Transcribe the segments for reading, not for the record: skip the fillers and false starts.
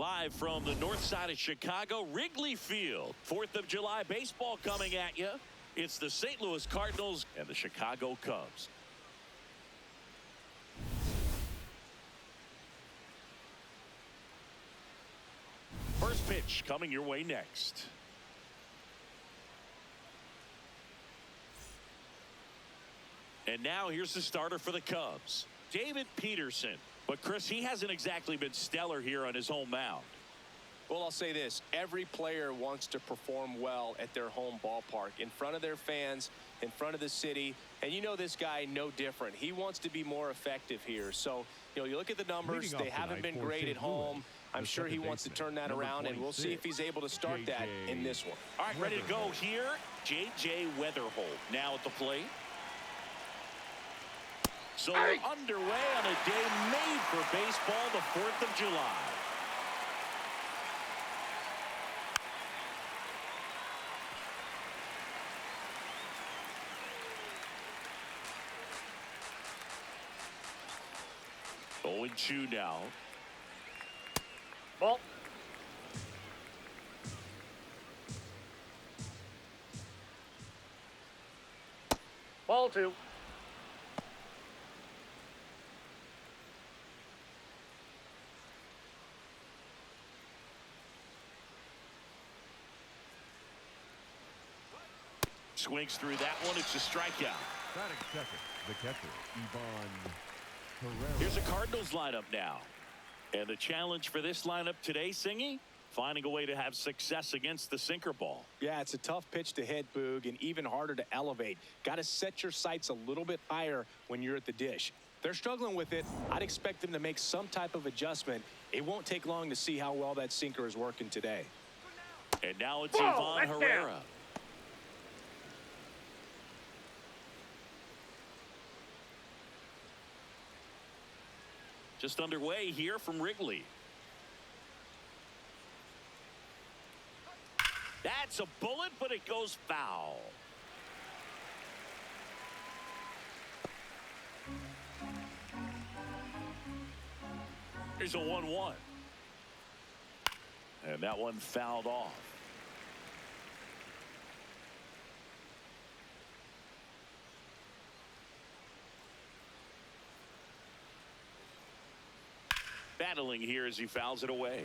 Live from the north side of Chicago, Wrigley Field. 4th of July baseball coming at you. It's the St. Louis Cardinals and the Chicago Cubs. First pitch coming your way next. And now here's the starter for the Cubs, David Peterson. But, Chris, he hasn't exactly been stellar here on his home mound. Well, I'll say this. Every player wants to perform well at their home ballpark, in front of their fans, in front of the city. And you know this guy no different. He wants to be more effective here. So, you look at the numbers. They haven't been great at home. I'm sure he wants to turn that around, and we'll see if he's able to start that in this one. All right, ready to go here. J.J. Weatherholt now at the plate. So we're underway on a day made for baseball, the 4th of July. Oh, and 2 now. Ball. Ball 2. Swings through that one. It's a strikeout. Batting second, the catcher, Ivan Herrera. Here's a Cardinals lineup now. And the challenge for this lineup today, Singy, finding a way to have success against the sinker ball. Yeah, it's a tough pitch to hit, Boog, and even harder to elevate. Got to set your sights a little bit higher when you're at the dish. They're struggling with it. I'd expect them to make some type of adjustment. It won't take long to see how well that sinker is working today. And now it's Ivan Herrera. Just underway here from Wrigley. That's a bullet, but it goes foul. Here's a 1-1. And that one fouled off. Battling here as he fouls it away.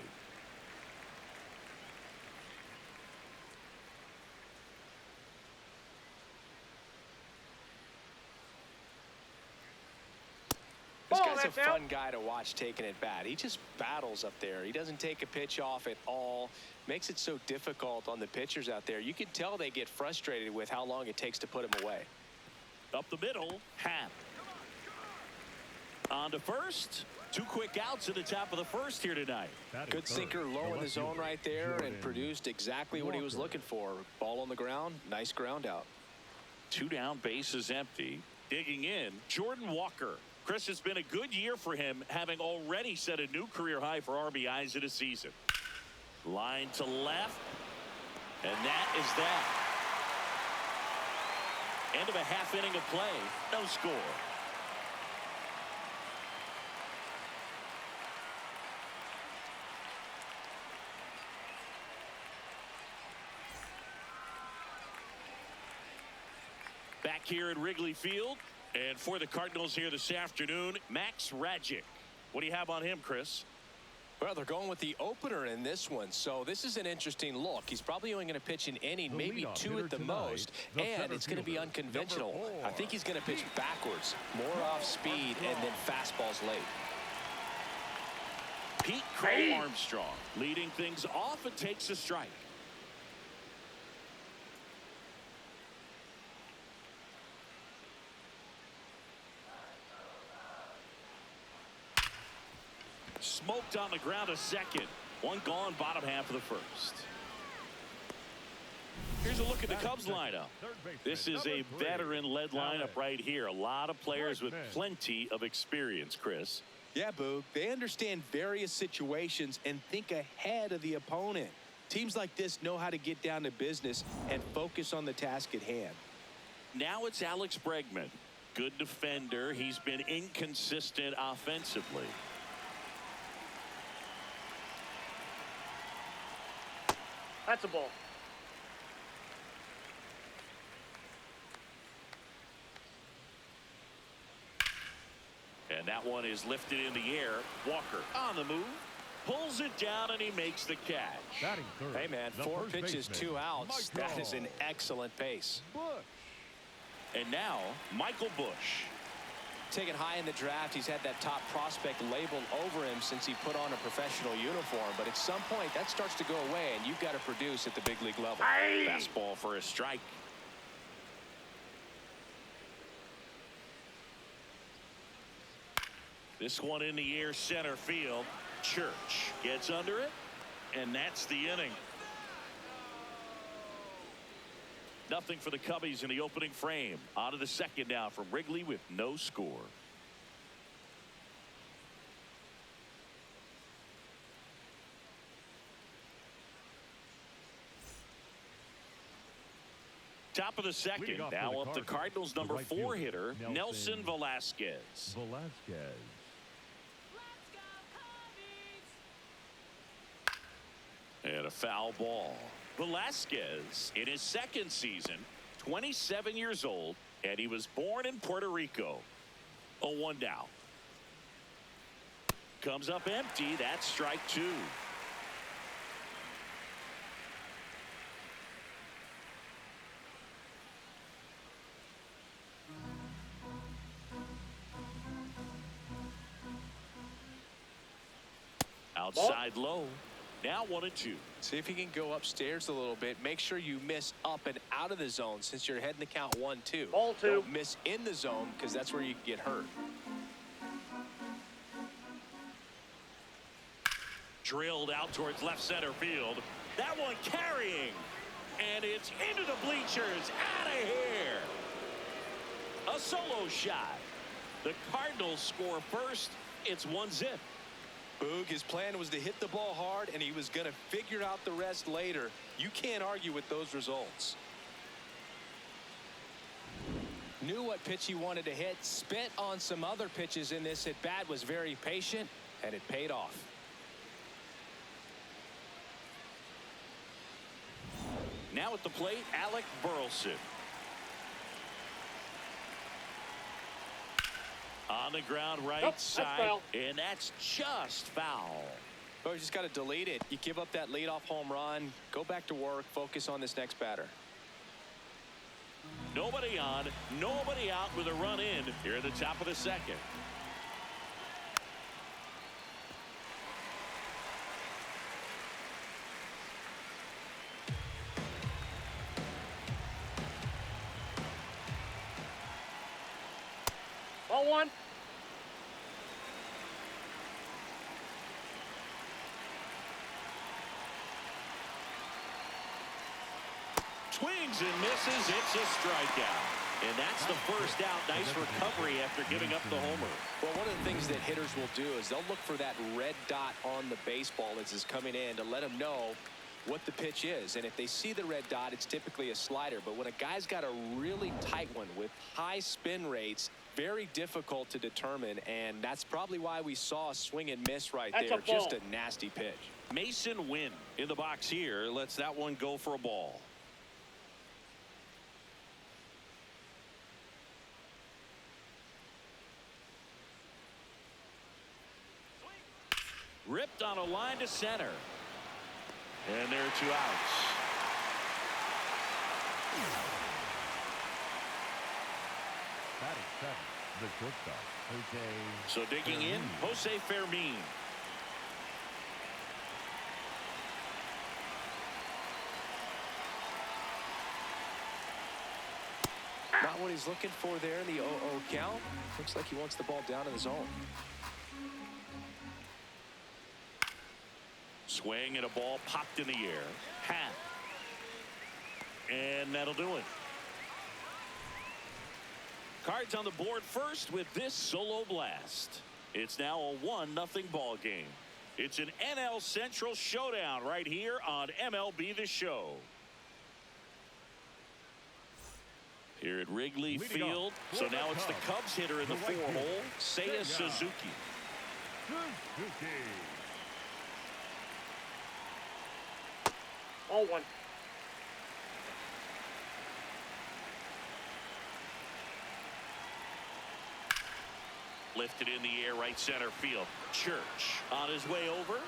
This guy's a fun guy to watch taking at bat. He just battles up there. He doesn't take a pitch off at all. Makes it so difficult on the pitchers out there. You can tell they get frustrated with how long it takes to put him away. Up the middle, Happ. On to first. 2 quick outs at the top of the first here tonight. Good sinker low in the zone right there and produced exactly what he was looking for. Ball on the ground. Nice ground out. 2 down, bases empty. Digging in, Jordan Walker. Chris, it's been a good year for him, having already set a new career high for RBIs in a season. Line to left. And that is that. End of a half inning of play. No score. Back here at Wrigley Field. And for the Cardinals here this afternoon, Max Rajic. What do you have on him, Chris? Well, they're going with the opener in this one, so this is an interesting look. He's probably only going to pitch an inning, maybe 2 at the most, and it's going to be unconventional. I think he's going to pitch backwards, more off speed, and then fastballs late. Pete Crow Armstrong leading things off and takes a strike. Smoked on the ground a second. 1 gone, bottom half of the first. Here's a look at the Cubs lineup. This is a veteran-led lineup right here. A lot of players with plenty of experience, Chris. Yeah, Boog. They understand various situations and think ahead of the opponent. Teams like this know how to get down to business and focus on the task at hand. Now it's Alex Bregman. Good defender. He's been inconsistent offensively. That's a ball. And that one is lifted in the air. Walker on the move. Pulls it down, and he makes the catch. Batting third. Hey, man, the 4 first pitches, baseman, 2 outs. Michael That is an excellent pace. Bush. And now, Michael Bush. Taken high in the draft, he's had that top prospect labeled over him since he put on a professional uniform. But at some point, that starts to go away, and you've got to produce at the big league level. Fastball for a strike. This one in the air, center field. Church gets under it, and that's the inning. Nothing for the Cubbies in the opening frame. On to the second now from Wrigley with no score. Top of the second. Now up the Cardinals number 4 hitter, Nelson Velasquez. Velasquez. And a foul ball. Velasquez in his second season, 27 years old, and he was born in Puerto Rico. 0-1 now. Comes up empty. That's strike 2. Outside low. Now 1-2. See if you can go upstairs a little bit. Make sure you miss up and out of the zone since you're heading to count 1-2. Ball 2. Don't miss in the zone because that's where you can get hurt. Drilled out towards left center field. That one carrying. And it's into the bleachers. Out of here. A solo shot. The Cardinals score first. It's 1-0. Boog, his plan was to hit the ball hard, and he was going to figure out the rest later. You can't argue with those results. Knew what pitch he wanted to hit, spent on some other pitches in this at bat, was very patient, and it paid off. Now at the plate, Alec Burleson. On the ground right side, foul. and that's just foul. Oh, you just got to delete it. You give up that leadoff home run, go back to work, focus on this next batter. Nobody on, nobody out with a run in here at the top of the second. Ball 1. Swings and misses. It's a strikeout. And that's the first out. Nice recovery after giving up the homer. Well, one of the things that hitters will do is they'll look for that red dot on the baseball as it's coming in to let them know what the pitch is. And if they see the red dot, it's typically a slider. But when a guy's got a really tight one with high spin rates, very difficult to determine. And that's probably why we saw a swing and miss right That's there. a ball. Just a nasty pitch. Mason Wynn in the box here lets that one go for a ball. Ripped on a line to center. And there are 2 outs. Batting 7, the shortstop, Jose. So digging in, Jose Fermin. Not what he's looking for there in the 0-0 count. Looks like he wants the ball down in the zone. Swing and a ball popped in the air. Half. And that'll do it. Cards on the board first with this solo blast. It's now a 1-0 ball game. It's an NL Central showdown right here on MLB The Show. Here at Wrigley Field. So now it's the Cubs hitter in the 4-hole, Seiya Suzuki. Ball 1. Lifted in the air, right center field. Church on his way over.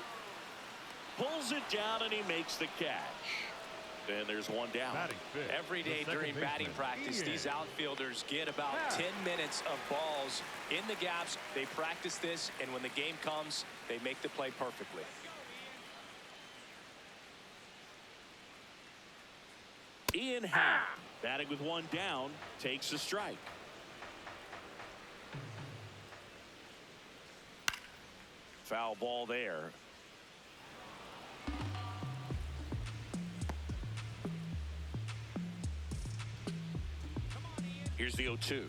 Pulls it down, and he makes the catch. And there's one down. Every day during batting practice, these outfielders get about 10 minutes of balls in the gaps. They practice this, and when the game comes, they make the play perfectly. Ian Happ, batting with one down, takes a strike. Foul ball there. Here's the 0-2.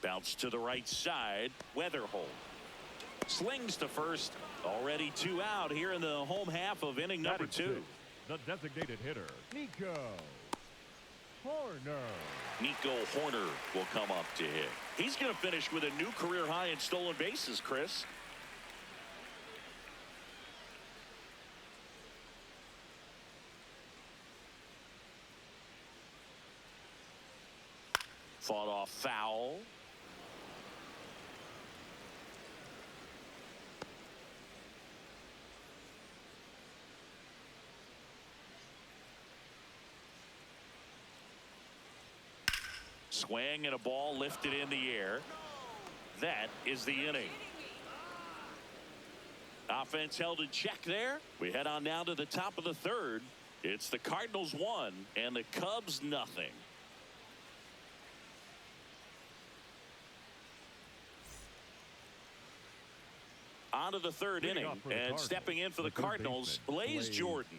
Bounce to the right side. Weatherholt slings to first. Already 2 out here in the home half of inning number 2. The designated hitter, Nico Horner. Nico Horner will come up to hit. He's going to finish with a new career high in stolen bases, Chris. Fought off foul. Swing and a ball lifted in the air. That is the inning. Offense held in check there. We head on now to the top of the 3rd. It's the Cardinals 1 and the Cubs nothing. On to the 3rd inning, and stepping in for the Cardinals, Blaze Jordan.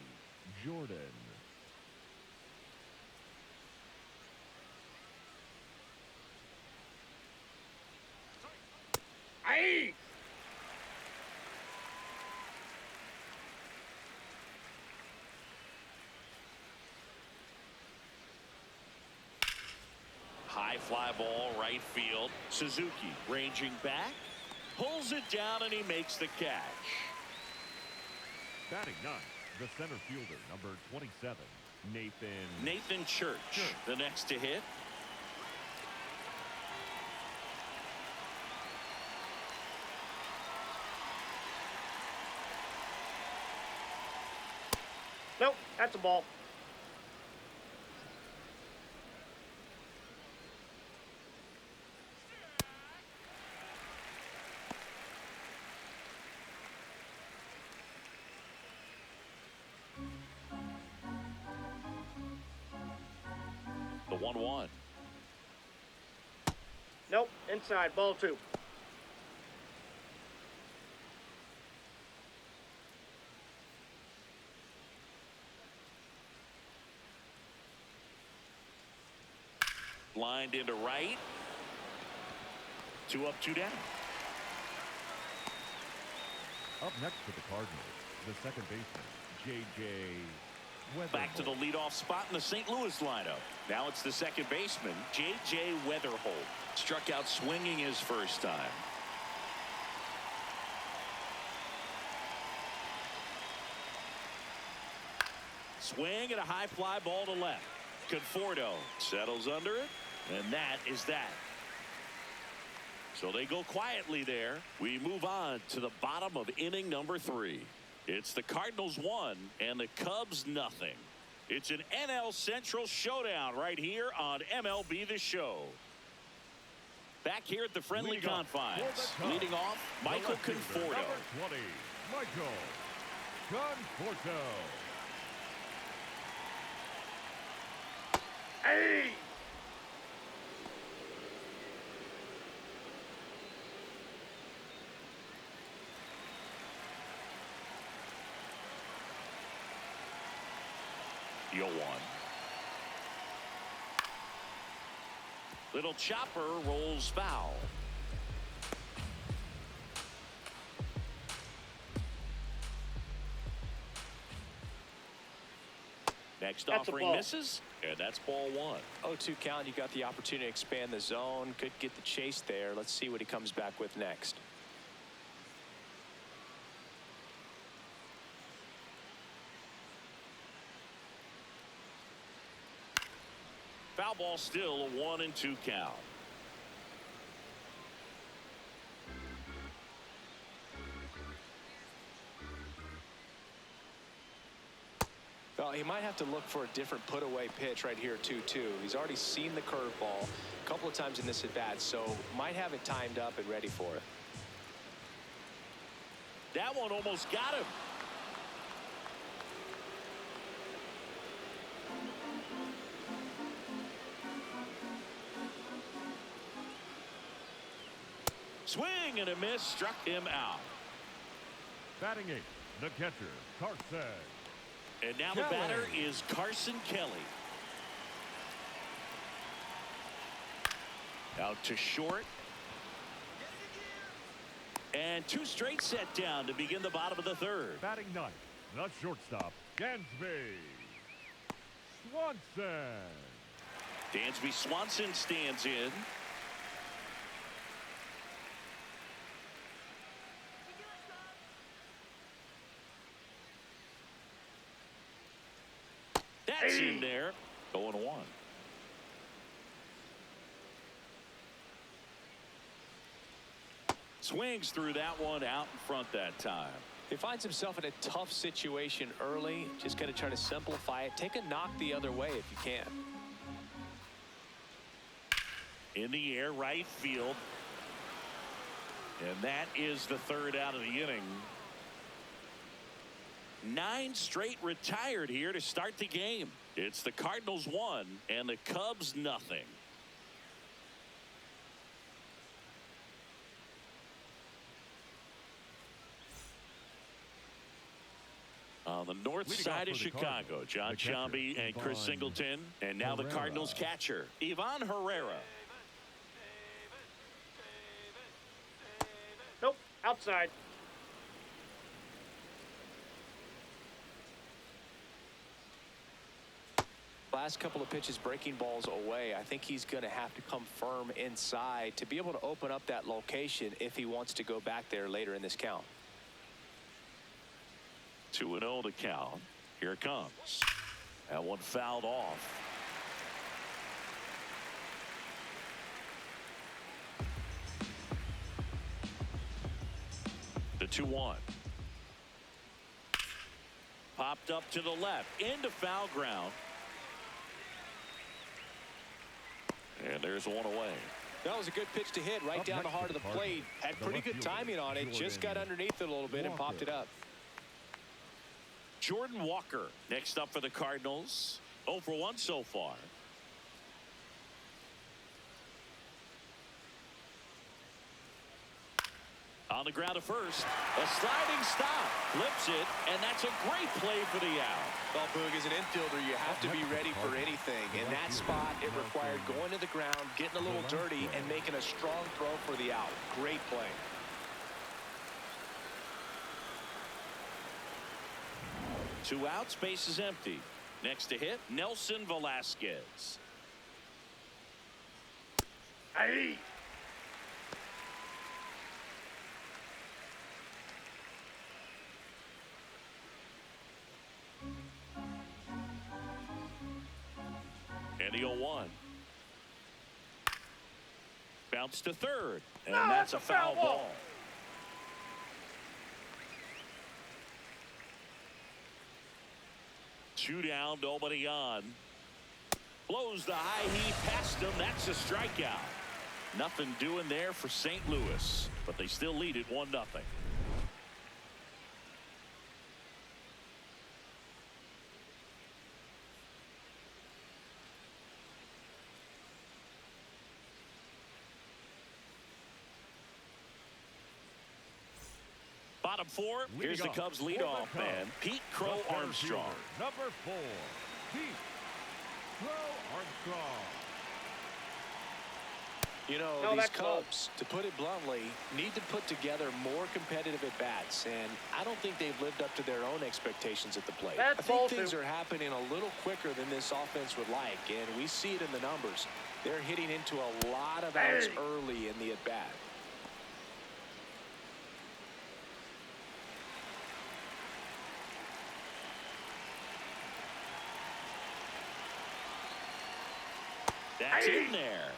Aye. High fly ball, right field. Suzuki ranging back. Pulls it down, and he makes the catch. Batting 9, the center fielder, number 27, Nathan Church, the next to hit. Nope, that's a ball. The 1-1. Nope, inside. Ball 2. Lined into right. 2 up, 2 down. Up next for the Cardinals, the second baseman, J.J. Weatherholt. Back to the leadoff spot in the St. Louis lineup. Now it's the second baseman, J.J. Weatherholt. Struck out swinging his first time. Swing and a high fly ball to left. Conforto settles under it, and that is that. So they go quietly there. We move on to the bottom of inning number 3. It's the Cardinals 1 and the Cubs nothing. It's an NL Central showdown right here on MLB The Show. Back here at the friendly confines. Leading off, Michael Conforto. Number 20, Michael Conforto. Hey! The 0-1. Little chopper rolls foul. Next offering misses, and that's ball 1. 0-2 count. You got the opportunity to expand the zone. Could get the chase there. Let's see what he comes back with next. Foul ball, still a 1-2 count. Well, he might have to look for a different put-away pitch right here, 2-2. He's already seen the curveball a couple of times in this at-bat, so might have it timed up and ready for it. That one almost got him. Swing and a miss, struck him out. Batting eighth, the catcher, Carson. And now the batter is Carson Kelly. Out to short. And 2 straight set down to begin the bottom of the third. Batting ninth, the shortstop, Dansby Swanson. Dansby Swanson stands in. That's in there. 0-1. Swings through that one out in front that time. He finds himself in a tough situation early. Just got to try to simplify it. Take a knock the other way if you can. In the air, right field. And that is the third out of the inning. 9 straight retired here to start the game. It's the Cardinals 1 and the Cubs nothing. On the north side of Chicago, John Sciambi and Chris Singleton. And now the Cardinals catcher, Ivan Herrera. Nope, outside. Last couple of pitches breaking balls away. I think he's going to have to come firm inside to be able to open up that location if he wants to go back there later in this count. 2-0 the count. Here it comes. That one fouled off. The 2-1. Popped up to the left into foul ground. And there's one away. That was a good pitch to hit right down the heart of the plate. Had pretty good timing on it. Just got underneath it a little bit and popped it up. Jordan Walker next up for the Cardinals. 0 for 1 so far. On the ground to first. A sliding stop. Flips it. And that's a great play for the out. Well, Boog, as an infielder, you have to be ready for anything. In that spot, it required going to the ground, getting a little dirty, and making a strong throw for the out. Great play. Two outs, base is empty. Next to hit, Nelson Velasquez. Aye. And the 0-1. Bounce to third. And that's a foul ball. Two down, nobody on. Blows the high heat past him. That's a strikeout. Nothing doing there for St. Louis, but they still lead it 1-0. Bottom 4, here's the Cubs leadoff man, Pete Crow Armstrong. Number 4, Pete Crow Armstrong. You know, these Cubs, to put it bluntly, need to put together more competitive at-bats, and I don't think they've lived up to their own expectations at the plate. I think things are happening a little quicker than this offense would like, and we see it in the numbers. They're hitting into a lot of outs early in the at-bat. That's in there.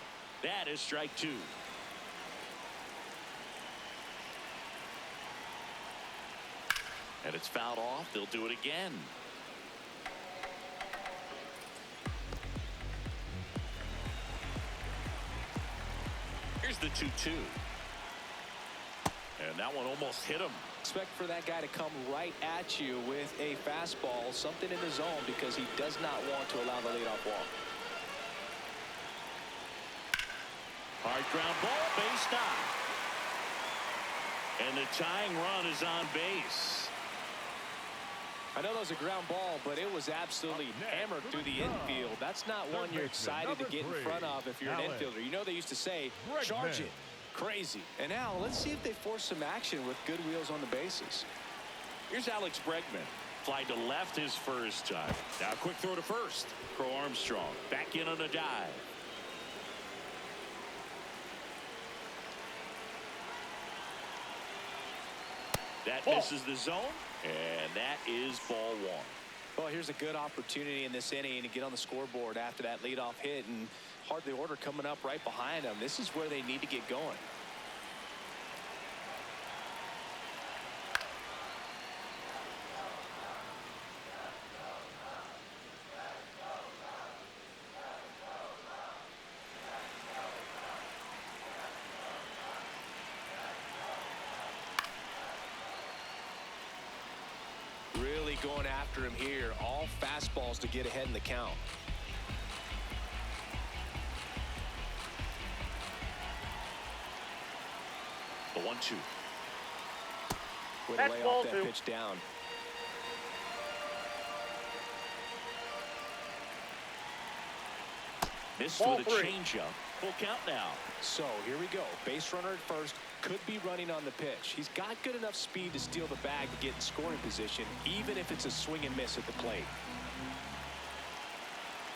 That is strike two. And it's fouled off. They'll do it again. Here's the 2-2. And that one almost hit him. Expect for that guy to come right at you with a fastball, something in the zone, because he does not want to allow the leadoff walk. Hard ground ball, base knock. And the tying run is on base. I know that was a ground ball, but it was absolutely hammered through the infield. That's not one you're excited to get in front of if you're an infielder. You know they used to say, charge it. Crazy. And now let's see if they force some action with good wheels on the bases. Here's Alex Bregman. Fly to left his first time. Now quick throw to first. Crow Armstrong back in on a dive. That misses the zone, and that is ball one. Well, here's a good opportunity in this inning to get on the scoreboard after that leadoff hit, and hardly order coming up right behind them. This is where they need to get going. Really going after him here. All fastballs to get ahead in the count. The 1-2. Way to lay off that pitch down. Missed with a changeup. Full count now. So here we go. Base runner at first. Could be running on the pitch. He's got good enough speed to steal the bag to get in scoring position, even if it's a swing and miss at the plate.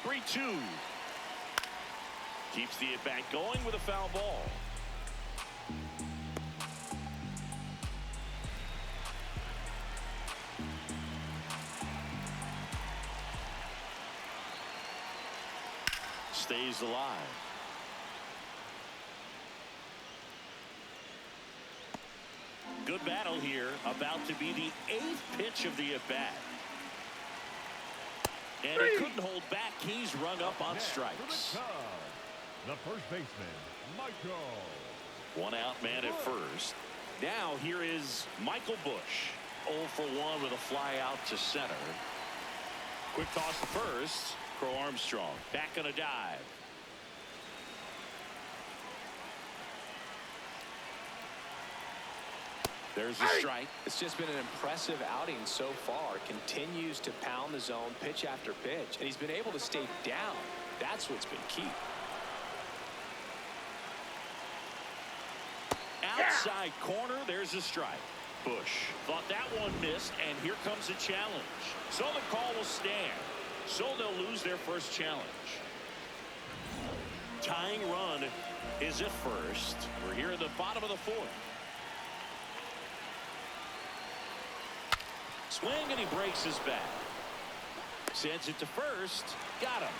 3-2. Keeps the at-bat going with a foul ball. Stays alive. Good battle here. About to be the 8th pitch of the at-bat. And he couldn't hold back. He's rung up on strikes. The first baseman, Michael. One out man at first. Now here is Michael Busch. 0 for 1 with a fly out to center. Quick toss to first. Crow Armstrong back on a dive. There's a strike. It's just been an impressive outing so far. Continues to pound the zone pitch after pitch, and he's been able to stay down. That's what's been key. Outside corner, there's a strike. Busch thought that one missed, and here comes a challenge. So the call will stand. So they'll lose their first challenge. Tying run is at first. We're here at the bottom of the 4th. Swing, and he breaks his bat. Sends it to first. Got him.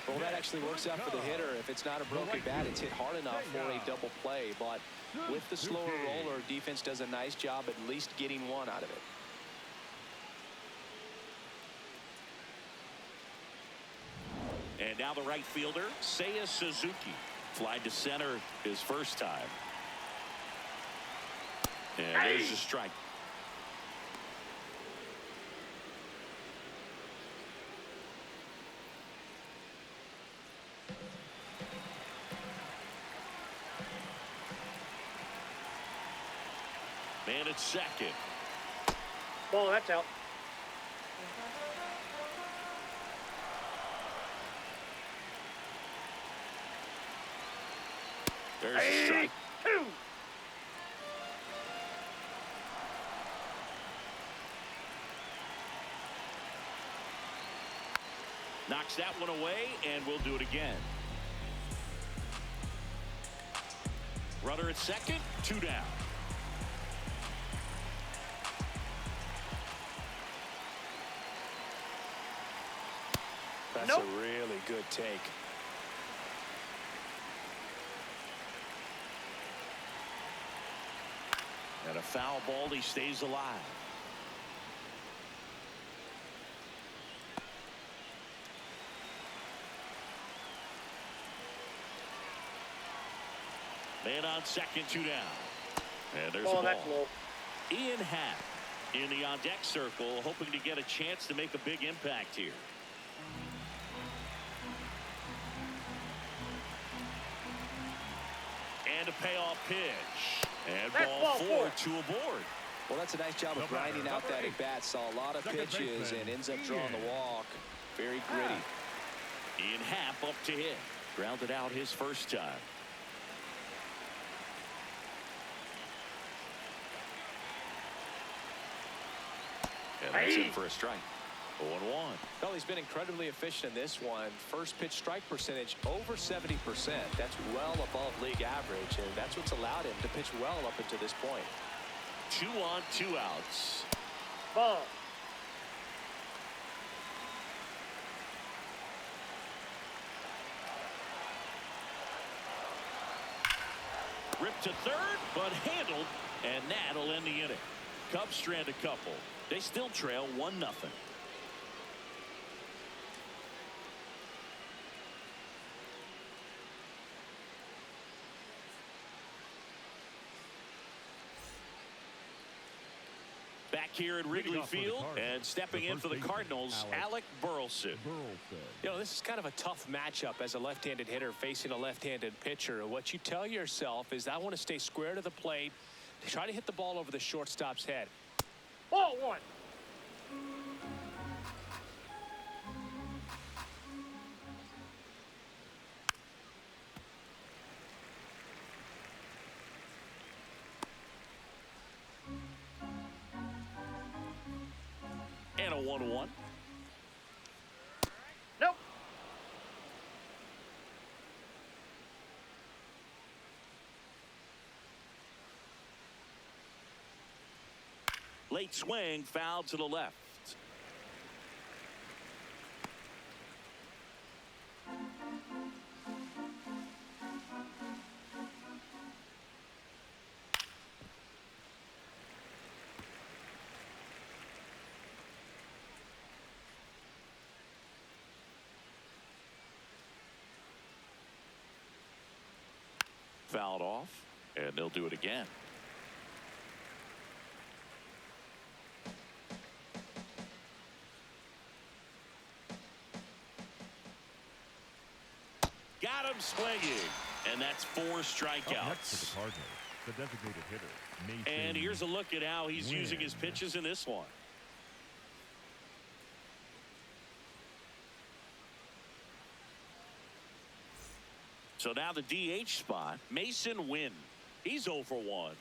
Well, that actually works out for the hitter. If it's not a broken bat, it's hit hard enough for a double play. But with the slower roller, defense does a nice job at least getting one out of it. And now the right fielder, Seiya Suzuki. Flied to center his first time. And there's a strike. Man at second. Ball, that's out. There's a strike. 2. Knocks that one away, and we'll do it again. Runner at second, 2 down. That's a really good take. And a foul ball. He stays alive. Man on second, 2 down. And there's a ball. That's low. Ian Happ in the on-deck circle, hoping to get a chance to make a big impact here. And a payoff pitch. And ball 4, 2 aboard. Well, that's a nice job of grinding out that at-bat. Saw a lot of pitches and ends up drawing the walk. Very gritty. Ian Happ up to hit. Grounded out his first time. And that's in for a strike. 0-1. Well, he's been incredibly efficient in this one. First pitch strike percentage over 70%. That's well above league average, and that's what's allowed him to pitch well up until this point. 2 on, 2 outs. Ball. Ripped to third, but handled, and that'll end the inning. Cubs strand a couple. They still trail 1-0. Back here at Wrigley Field and stepping in for the Cardinals, Alec Burleson. You know, this is kind of a tough matchup as a left-handed hitter facing a left-handed pitcher. What you tell yourself is I want to stay square to the plate, try to hit the ball over the shortstop's head. Ball 1. And a 1-1. Nope. Late swing, foul to the left. Fouled off, and they'll do it again. Got him swinging, and that's 4 strikeouts. Next to the Cardinals, the designated hitter, And here's a look at how he's using his pitches in this one. So now the DH spot, Mason Wynn. He's 0 for 1.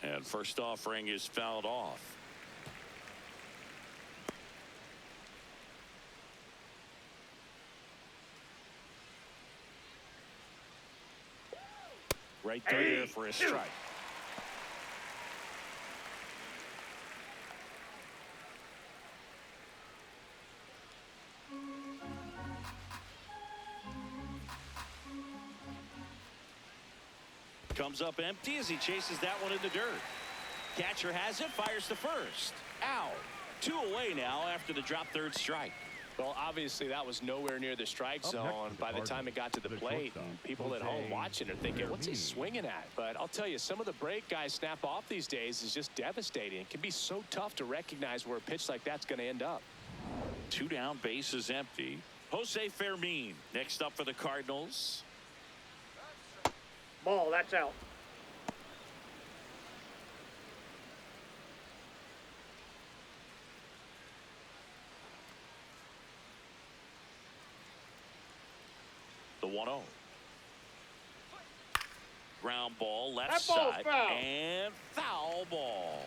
And first offering is fouled off. Right there for a strike. Comes up empty as he chases that one in the dirt. Catcher has it, fires to first. Out. 2 away now after the drop third strike. Well, obviously that was nowhere near the strike zone by the time it got to the plate. And people at home watching are thinking, what's he swinging at? But I'll tell you, some of the break guys snap off these days is just devastating. It can be so tough to recognize where a pitch like that's going to end up. 2 down, bases empty. Jose Fermin next up for the Cardinals. Ball, that's out. The 1-0. Ground ball, left That ball's side, foul. and foul ball.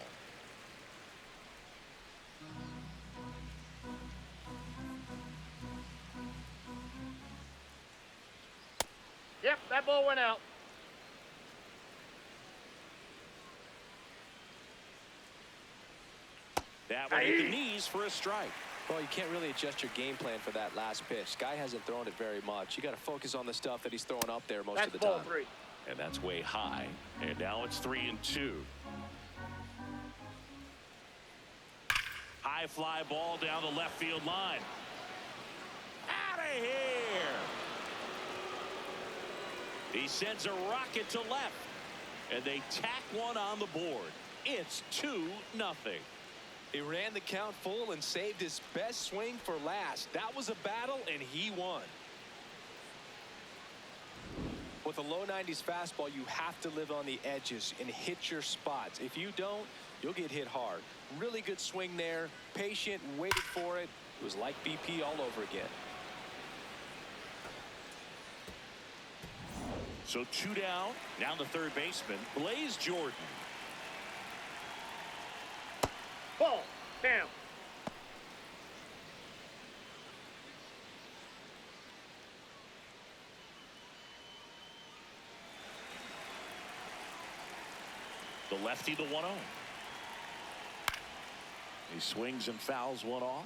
Yep, that ball went out. That one hit the knees for a strike. Well, you can't really adjust your game plan for that last pitch. Guy hasn't thrown it very much. You got to focus on the stuff that he's throwing up there most of the time. That's ball 3. And that's way high. And now it's 3-2. High fly ball down the left field line. Out of here. He sends a rocket to left. And they tack one on the board. It's 2-0. He ran the count full and saved his best swing for last. That was a battle, and he won. With a low 90s fastball, you have to live on the edges and hit your spots. If you don't, you'll get hit hard. Really good swing there. Patient, waited for it. It was like BP all over again. So 2 down. Now the third baseman, Blaze Jordan. Ball down. The lefty, the 1-0. He swings and fouls one off.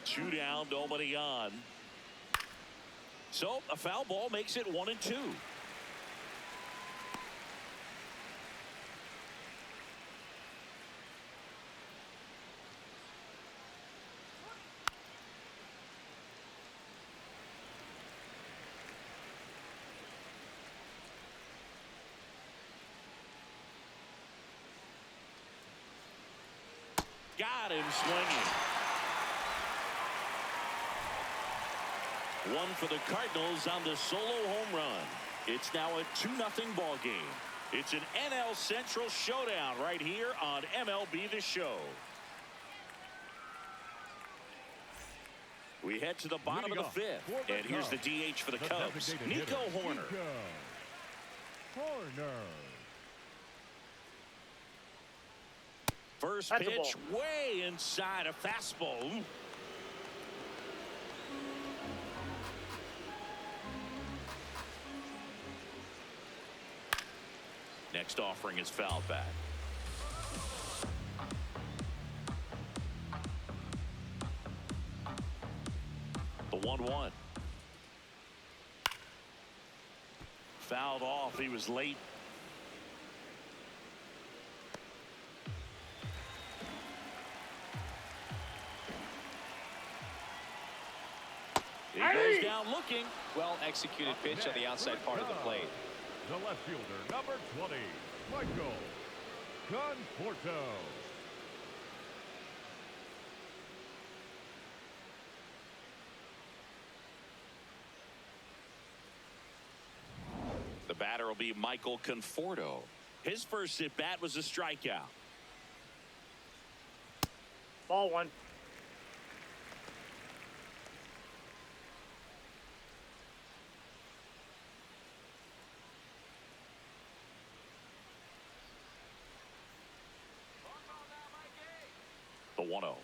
Two down, nobody on. So a foul ball makes it 1-2. Got him swinging. One for the Cardinals on the solo home run. It's now a 2-0 ball game. It's an NL Central showdown right here on MLB The Show. We head to the bottom of the fifth. And here's the DH for the Cubs, Nico Hoerner. First pitch way inside a fastball. Ooh. Next offering is fouled back. The 1-1. Fouled off. He was late. He goes down looking. Well executed pitch on the outside part of the plate. The left fielder, number 20, Michael Conforto. The batter will be Michael Conforto. His first at bat was a strikeout. Ball 1. The 1-0.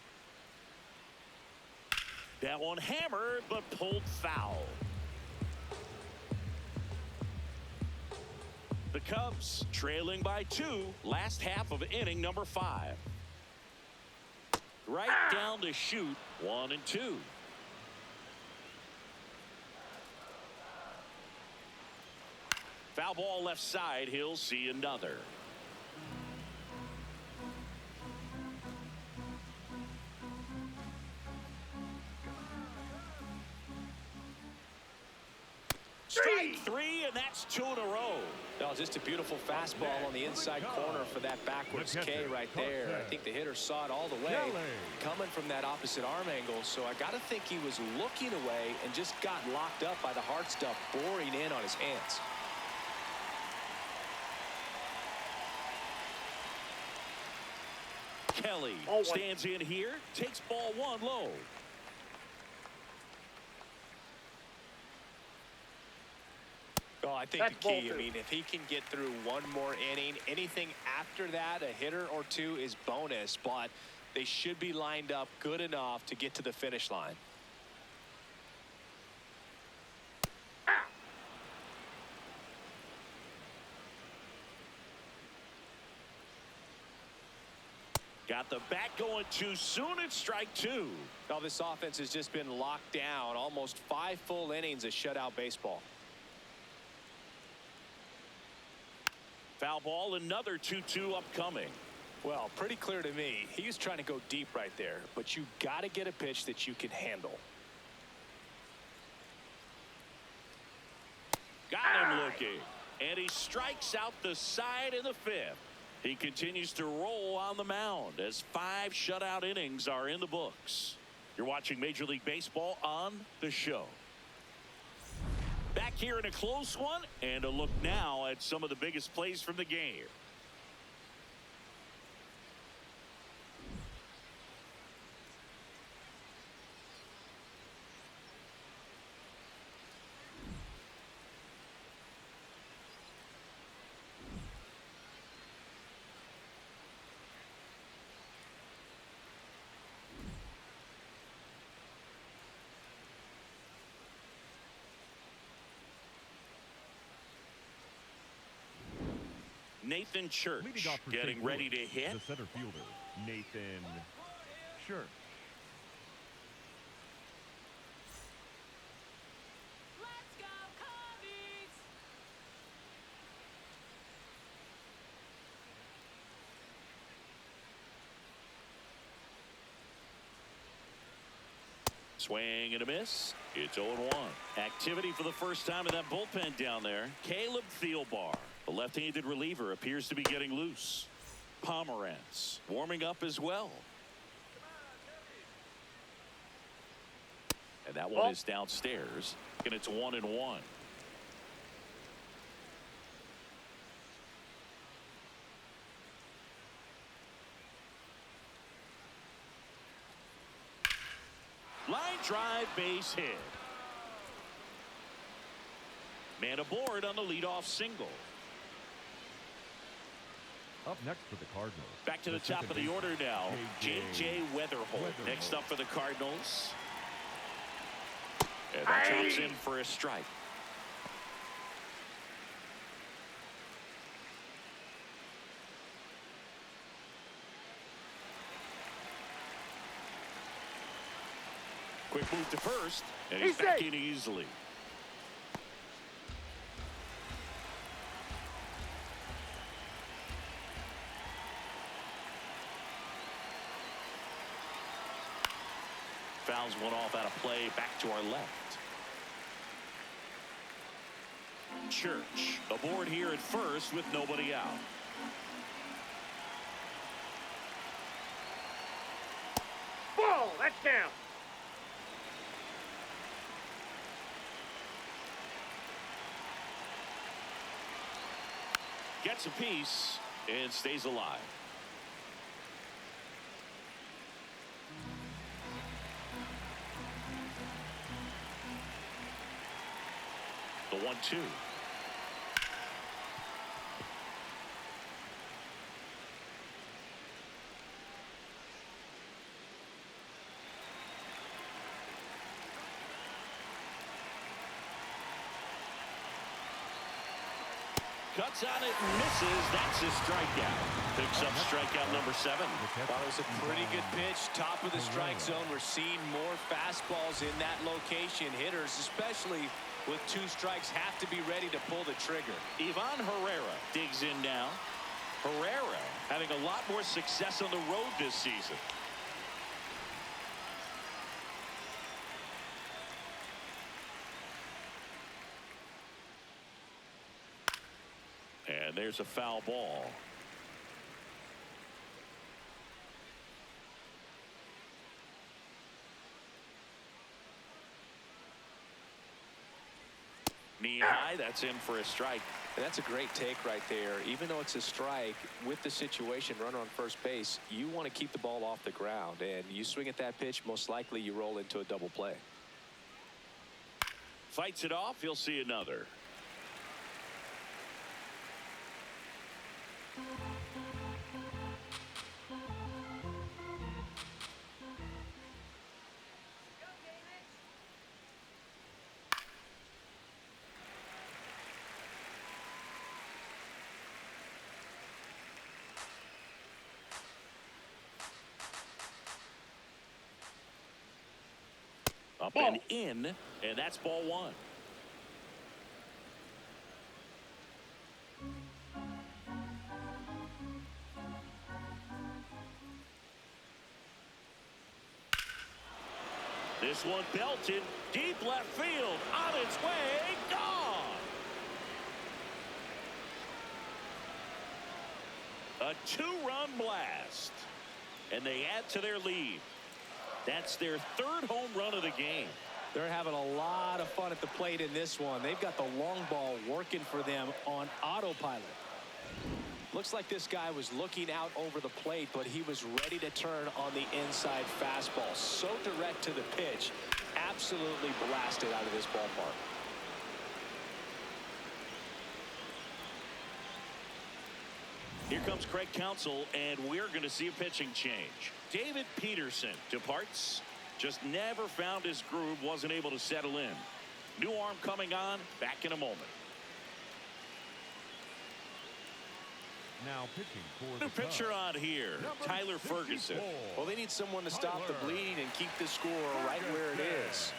That one hammered but pulled foul. The Cubs trailing by 2, last half of inning number 5. Right down to shoot, 1-2. Foul ball left side, he'll see another. Strike 3, and that's 2 in a row. No, just a beautiful fastball on the inside corner for that backwards K right there. I think the hitter saw it all the way coming from that opposite arm angle. So I got to think he was looking away and just got locked up by the hard stuff boring in on his hands. Kelly stands in here, takes ball 1 low. Oh, I think the key, I mean, if he can get through one more inning, anything after that, a hitter or 2 is bonus, but they should be lined up good enough to get to the finish line. Got the bat going too soon. It's strike two. Well, this offense has just been locked down. Almost 5 full innings of shutout baseball. Foul ball, another 2-2 upcoming. Well, pretty clear to me. He was trying to go deep right there, but you got to get a pitch that you can handle. Got him looking. And he strikes out the side in the 5th. He continues to roll on the mound as 5 shutout innings are in the books. You're watching Major League Baseball on The Show. Back here in a close one, and a look now at some of the biggest plays from the game. Nathan Church Leading off for getting St. ready Louis, to hit. the center fielder, Nathan Church. Let's go, Cubbies! Swing and a miss. It's 0-1. Activity for the first time in that bullpen down there. Caleb Thielbar, the left-handed reliever, appears to be getting loose. Pomerantz warming up as well. And that one is downstairs. And it's 1-1. Line drive, base hit. Man aboard on the leadoff single. Up next for the Cardinals. Back to the top of the order now. J.J. Weatherholt next up for the Cardinals. And that drops in for a strike. Quick move to first, and he's back in easily. Fouls one off out of play, back to our left. Church aboard here at first with nobody out. Ball, that's down. Gets a piece and stays alive. The 1-2. Cuts on it and misses. That's his strikeout. Picks up strikeout number 7. Well, it was a pretty good pitch. Top of the strike zone. We're seeing more fastballs in that location. Hitters, especially with 2 strikes, have to be ready to pull the trigger. Ivan Herrera digs in now. Herrera having a lot more success on the road this season. And there's a foul ball. Knee high, that's in for a strike. And that's a great take right there. Even though it's a strike, with the situation, runner on first base, you want to keep the ball off the ground. And you swing at that pitch, most likely you roll into a double play. Fights it off, he'll see another. Up and in, and that's ball one. This one belted deep left field, on its way, gone. A two-run blast, and they add to their lead. That's their third home run of the game. They're having a lot of fun at the plate in this one. They've got the long ball working for them on autopilot. Looks like this guy was looking out over the plate, but he was ready to turn on the inside fastball. So direct to the pitch. Absolutely blasted out of this ballpark. Here comes Craig Counsell, and we're going to see a pitching change. David Peterson departs. Just never found his groove, wasn't able to settle in. New arm coming on, back in a moment. Now pitching for New the pitcher Cubs, on here, number Tyler 54. Ferguson. Well, they need someone to stop the bleeding and keep the score right where it is.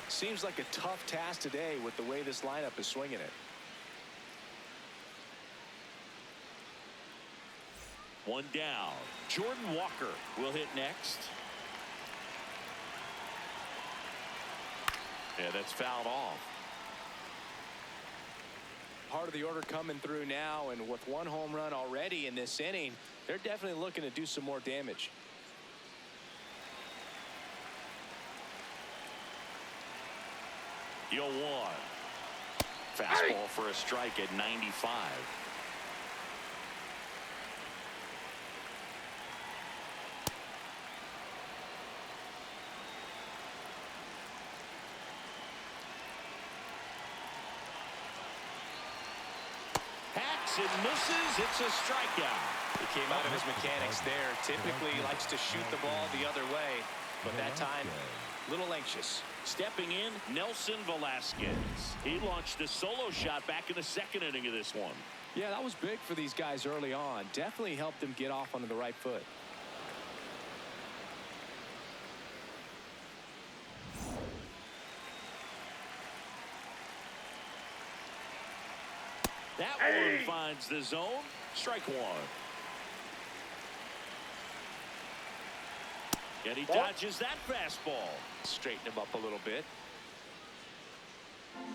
Seems like a tough task today with the way this lineup is swinging it. One down. Jordan Walker will hit next. Yeah, that's fouled off. Part of the order coming through now, and with one home run already in this inning, they're definitely looking to do some more damage. Yo, one. Fastball for a strike at 95. Hacks and misses. It's a strikeout. He came out of his mechanics there. Typically likes to shoot the ball the other way, but that time, a little anxious. Stepping in, Nelson Velasquez. He launched a solo shot back in the second inning of this one. Yeah, that was big for these guys early on. Definitely helped them get off onto the right foot. That one finds the zone. Strike one. And he dodges that fastball. Straighten him up a little bit.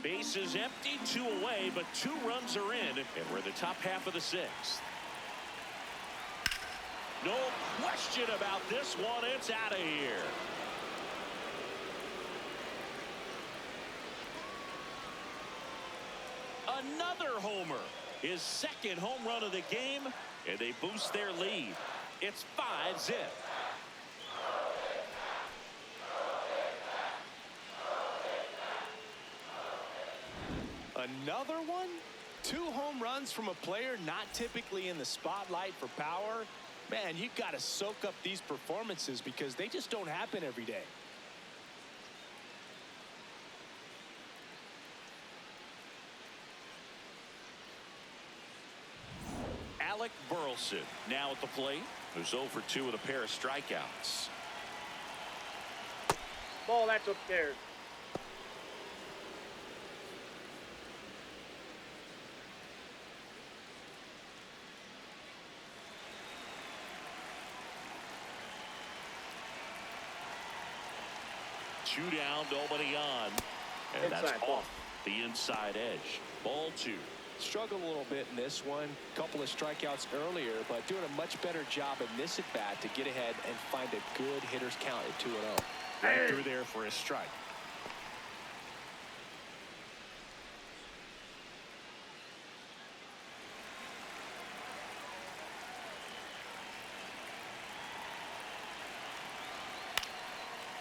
Base is empty, two away, but two runs are in, and we're in the top half of the sixth. No question about this one. It's out of here. Another homer. His second home run of the game, and they boost their lead. It's 5-0. Another one? Two home runs from a player not typically in the spotlight for power. Man, you got to soak up these performances because they just don't happen every day. Alec Burleson now at the plate, who's 0 for 2 with a pair of strikeouts. Ball, that's upstairs. Two down, nobody on. And that's Inside ball. off the inside edge. Ball two. Struggled a little bit in this one. Couple of strikeouts earlier, but doing a much better job in this at bat to get ahead and find a good hitter's count at 2-0. Right through there for a strike.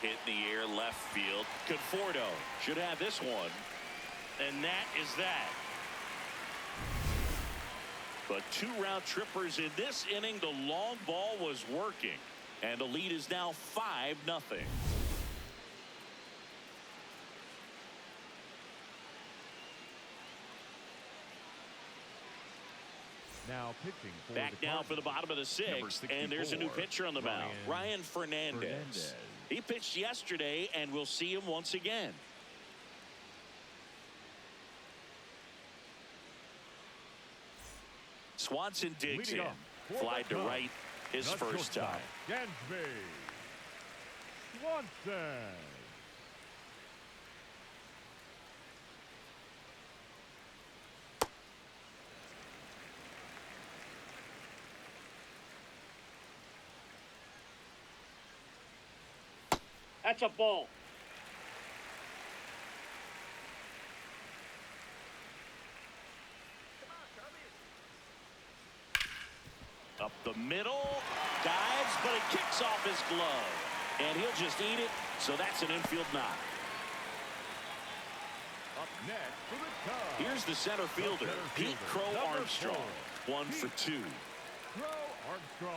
Hit in the air, left field. Conforto should have this one. And that is that. But two round trippers in this inning. The long ball was working. And the lead is now 5-0. Now pitching for Back the now for the Cardinals, bottom of the number sixth. And there's a new 64, pitcher on the mound. Ryan Fernandez. He pitched yesterday, and we'll see him once again. Swanson digs in. Fly to right his first time. Dansby. Swanson. That's a ball. Up the middle, dives, but it kicks off his glove. And he'll just eat it, so that's an infield knock. Up next for the Cubs. Here's the center fielder, Pete Crow Armstrong. 1 for 2. Crow Armstrong.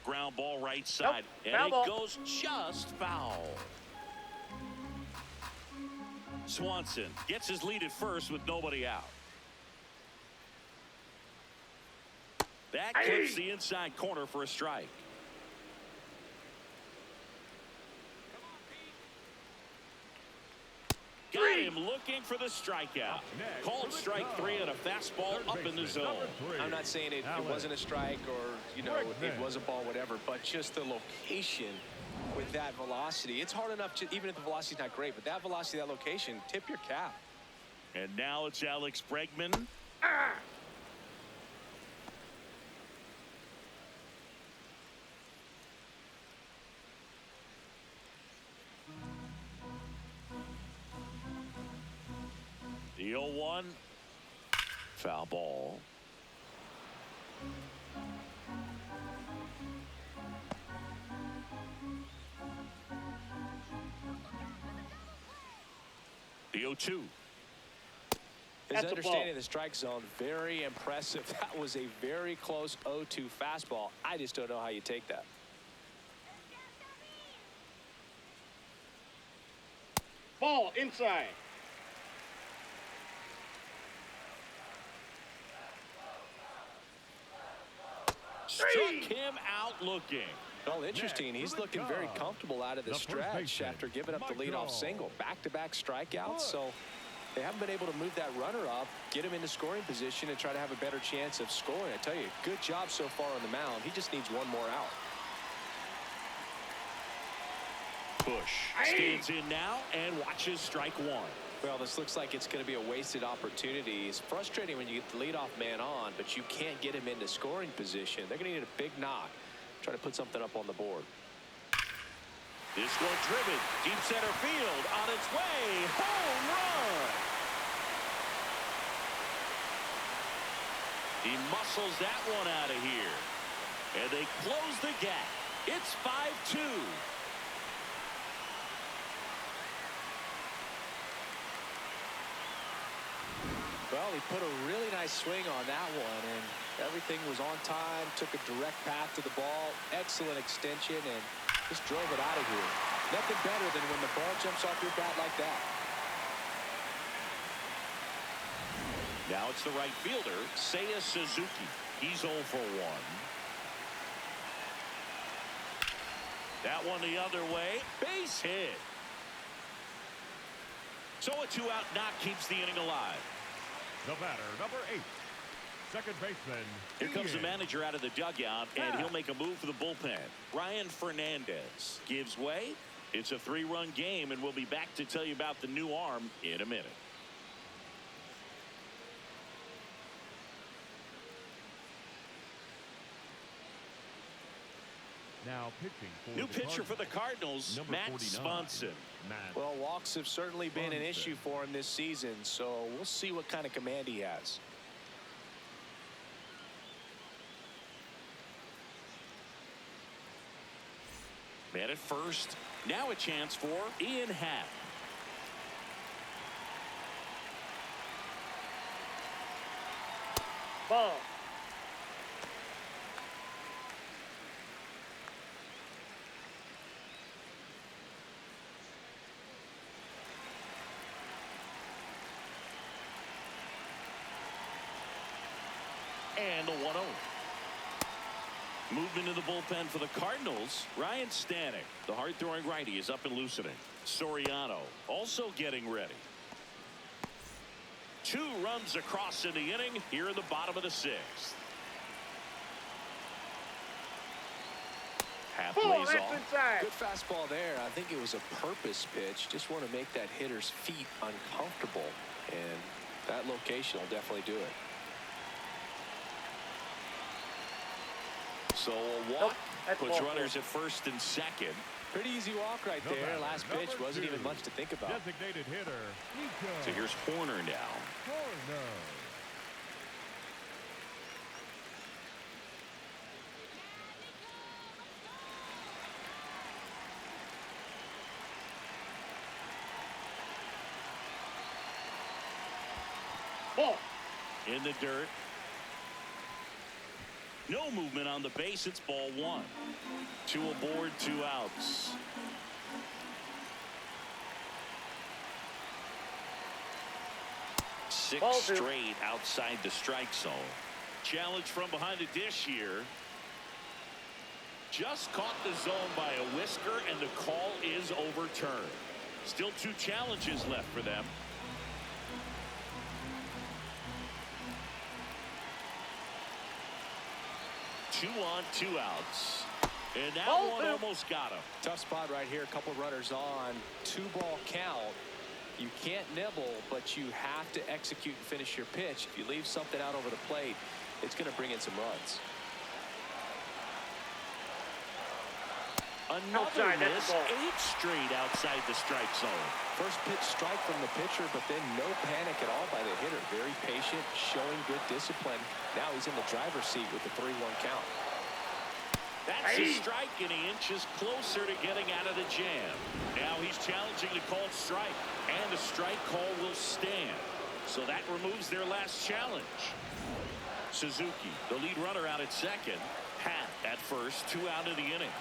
Ground ball right side, Nope, and foul it ball. goes just foul. Swanson gets his lead at first with nobody out. That clips the inside corner for a strike. Got him looking for the strikeout. Called strike 3 on a fastball up in the zone. I'm not saying it wasn't a strike or, you know, it was a ball, whatever, but just the location with that velocity. It's hard enough to, even if the velocity's not great, but that velocity, that location, tip your cap. And now it's Alex Bregman. The 0-1. Foul ball. The 0-2. His That's a understanding ball. of the strike zone, very impressive. That was a very close 0-2 fastball. I just don't know how you take that. Ball inside. Struck him out looking. Well, interesting. He's looking very comfortable out of the stretch after giving up the leadoff single. Back-to-back strikeouts, so they haven't been able to move that runner up, get him into scoring position, and try to have a better chance of scoring. I tell you, good job so far on the mound. He just needs one more out. Bush stands in now and watches strike 1. Well, this looks like it's going to be a wasted opportunity. It's frustrating when you get the leadoff man on, but you can't get him into scoring position. They're going to need a big knock. Try to put something up on the board. This one driven deep center field on its way. Home run. He muscles that one out of here. And they close the gap. It's 5-2. Well, he put a really nice swing on that one, and everything was on time, took a direct path to the ball, excellent extension, and just drove it out of here. Nothing better than when the ball jumps off your bat like that. Now it's the right fielder, Seiya Suzuki. He's 0 for 1. That one the other way. Base hit. So a 2-out knock keeps the inning alive. The batter, number 8. Second baseman. Here comes the Ian. manager out of the dugout, and he'll make a move for the bullpen. Ryan Fernandez gives way. It's a 3-run game, and we'll be back to tell you about the new arm in a minute. Now pitching for New the pitcher for the Cardinals, Cardinals, number Matt 49, Swanson. Matt. Well, walks have certainly been an Swanson. issue for him this season, so we'll see what kind of command he has. Man at first. Now a chance for Ian Happ. Ball. Movement in the bullpen for the Cardinals. Ryan Stanek, the hard-throwing righty, is up and loosening. Soriano also getting ready. 2 runs across in the inning here in the bottom of the 6th. Half Ball, plays that's off. inside. Good fastball there. I think it was a purpose pitch. Just want to make that hitter's feet uncomfortable. And that location will definitely do it. So a walk Nope, that's puts ball runners four. at first and second. Pretty easy walk right The there. batter, Last pitch number wasn't 2, even much to think about. Designated hitter, Nico. So here's Horner now. Horner. Ball. In the dirt. No movement on the base. It's ball 1. 2 aboard, 2 outs. Six Ball 2. straight outside the strike zone. Challenge from behind the dish here. Just caught the zone by a whisker, and the call is overturned. Still 2 challenges left for them. Two on, 2 outs. And that Ball one 2. almost got him. Tough spot right here. A couple runners on. 2-ball count. You can't nibble, but you have to execute and finish your pitch. If you leave something out over the plate, it's going to bring in some runs. Another Outside, that's miss. the ball. 8 straight outside the strike zone. First pitch strike from the pitcher, but then no panic at all by the hitter. Very patient, showing good discipline. Now he's in the driver's seat with the 3-1 count. That's a strike, and he inches closer to getting out of the jam. Now he's challenging the called strike, and the strike call will stand. So that removes their last challenge. Suzuki, the lead runner, out at second. Pat at first, 2 out of the inning.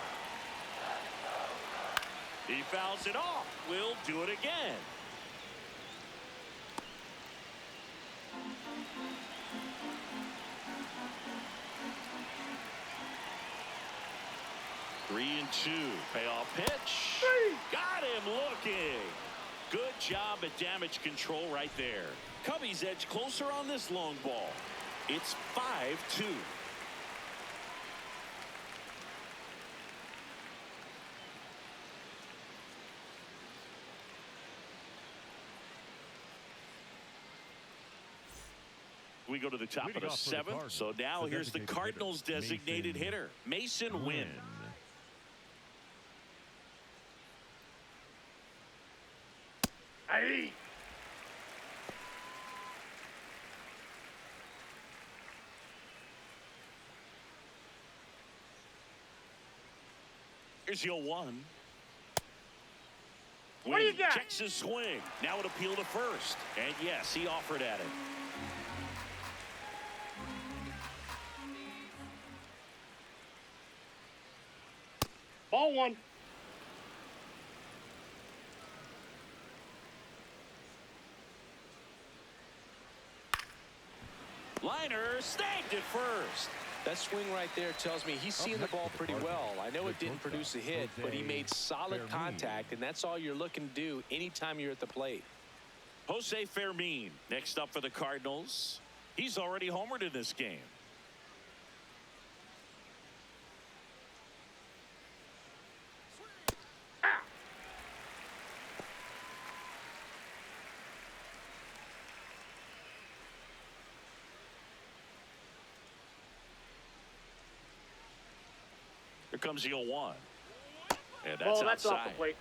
He fouls it off. We'll do it again. Three and 2. Payoff pitch. Got him looking. Good job at damage control right there. Cubbies edge closer on this long ball. It's 5-2. We go to the top of Leading the off for the 7th. Cardinals, So now the here's the designated Cardinals hitter, designated Mason hitter, Mason Wynn. Aye. Here's your 1. What do you got? Checks his swing. Now an appeal to first. And yes, he offered at it. Ball 1. Liner snagged it first. That swing right there tells me he's seeing the next ball for the pretty well. I know it didn't shortstop, produce a hit, but he made solid Fermin. contact, and that's all you're looking to do anytime you're at the plate. Jose Fermin next up for the Cardinals. He's already homered in this game. Here comes the 0-1. And that's Ball, that's off the outside. plate.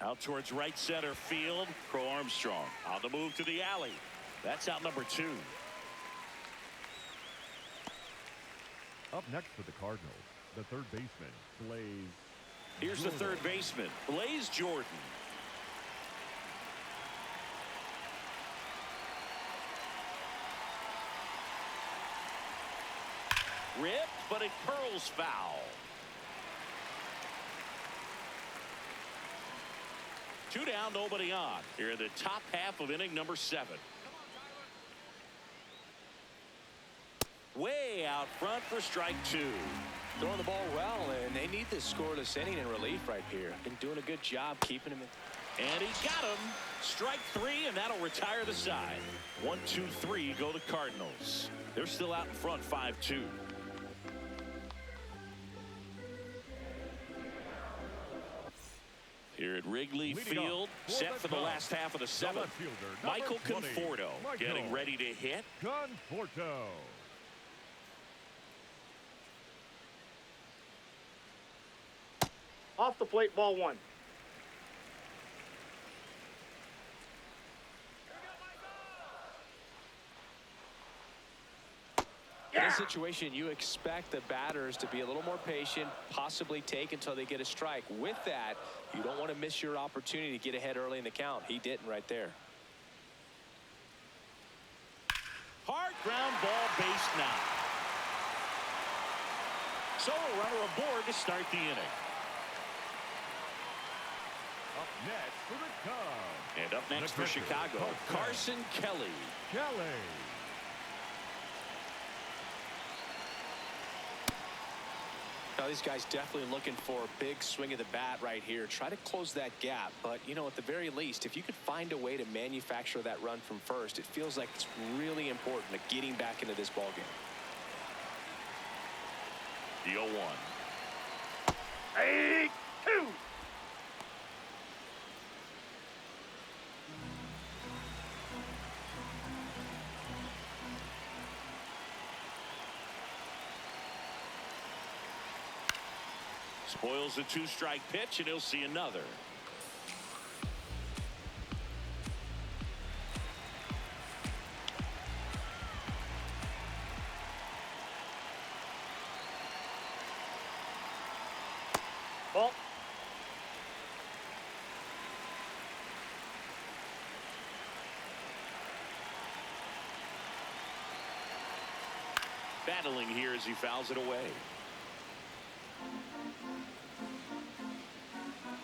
Out towards right center field. Crow Armstrong on the move to the alley. That's out number 2. Up next for the Cardinals, the third baseman, Blaze. Here's the Jordan. third baseman, Blaze Jordan. Ripped, but it curls foul. 2 down, nobody on. Here in the top half of inning number 7. Way out front for strike 2. Throwing the ball well, and they need this scoreless inning in relief right here. Been doing a good job keeping him in. And he got him. Strike 3, and that'll retire the side. 1, 2, 3 go the Cardinals. They're still out in front 5-2. Here at Wrigley Field, set for the last half of the 7th. Michael Conforto getting ready to hit. Conforto. Off the plate, ball 1. In this situation, you expect the batters to be a little more patient, possibly take until they get a strike. With that, you don't want to miss your opportunity to get ahead early in the count. He didn't right there. Hard ground ball, base 9. So a runner aboard to start the inning. Up next for the Cubs. And up next for Chicago, Carson Kelly. Now, these guys definitely looking for a big swing of the bat right here. Try to close that gap. But, you know, at the very least, if you could find a way to manufacture that run from first, it feels like it's really important to getting back into this ballgame. The 0-1. 8-2. Spoils the 2-strike pitch, and he'll see another. Ball. Battling here as he fouls it away.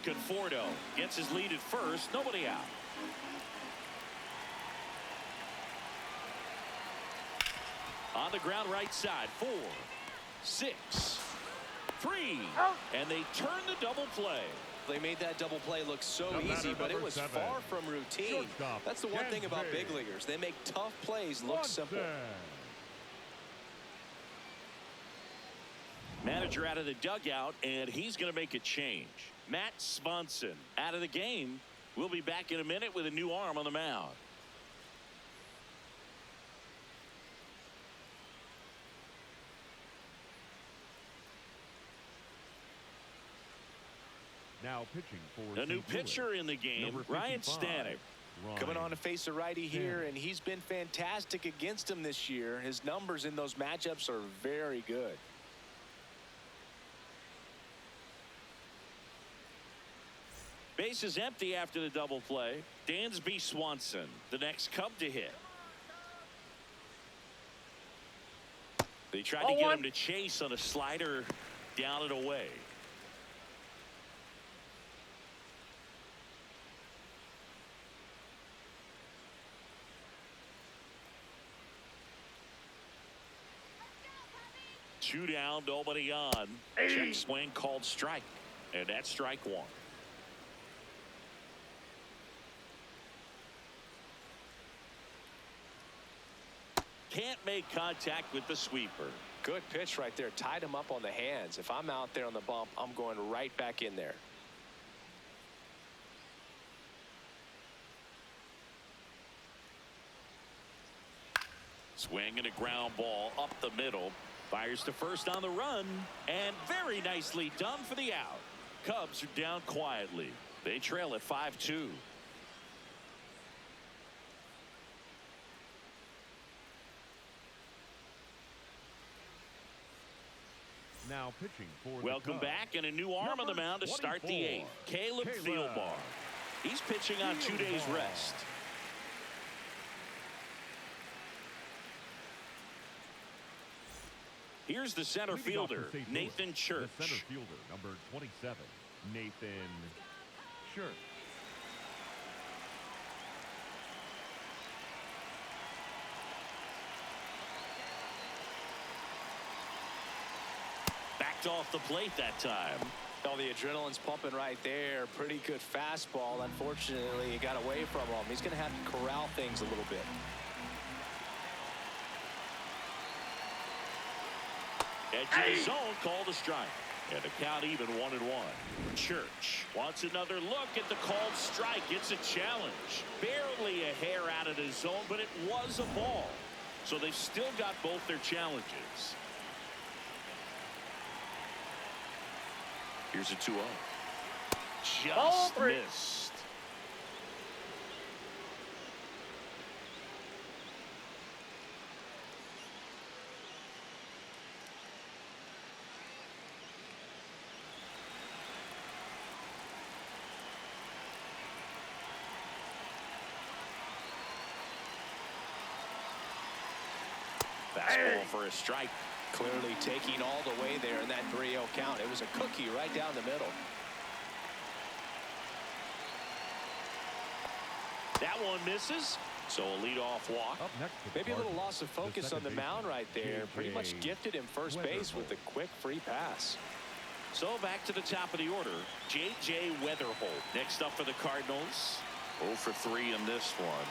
Conforto gets his lead at first. Nobody out. On the ground right side. 4, 6, 3. And they turn the double play. They made that double play look so easy, but it was far from routine. That's the one thing about big leaguers. They make tough plays look simple. Manager out of the dugout, and he's going to make a change. Matt Swanson out of the game. We'll be back in a minute with a new arm on the mound. Now pitching for a new pitcher in the game, Ryan Stanek. Coming on to face a righty here, and he's been fantastic against him this year. His numbers in those matchups are very good. Base is empty after the double play. Dansby Swanson, the next Cub to hit. They tried to get him to chase on a slider down and away. Two down, nobody on. Check swing called strike. And that's strike 1. Can't make contact with the sweeper. Good pitch right there. Tied him up on the hands. If I'm out there on the bump, I'm going right back in there. Swing and a ground ball up the middle. Fires to first on the run. And very nicely done for the out. Cubs are down quietly. They trail at 5-2. Now pitching for welcome back, and a new arm on the mound to start the 8th. Caleb Thielbar. He's pitching on 2 days rest. Here's the center Leading off for fielder, St. Louis, Nathan Church. The center fielder, number 27, Nathan Church. Backed off the plate that time. Oh, the adrenaline's pumping right there. Pretty good fastball. Unfortunately, it got away from him. He's going to have to corral things a little bit. Edge of the zone, called a strike. And the count even 1-1. Church wants another look at the called strike. It's a challenge. Barely a hair out of the zone, but it was a ball. So they've still got both their challenges. Here's a 2-0. Ball Just three. missed. Fastball for a strike. Clearly taking all the way there in that 3-0 count. It was a cookie right down the middle. That one misses. So a leadoff walk. Up next to the Maybe a little Cardinals, loss of focus the on the second mound right there. Pretty much J.J. gifted him first base with a quick free pass. So back to the top of the order, J.J. Weatherholt. Next up for the Cardinals. 0 for 3 in this one.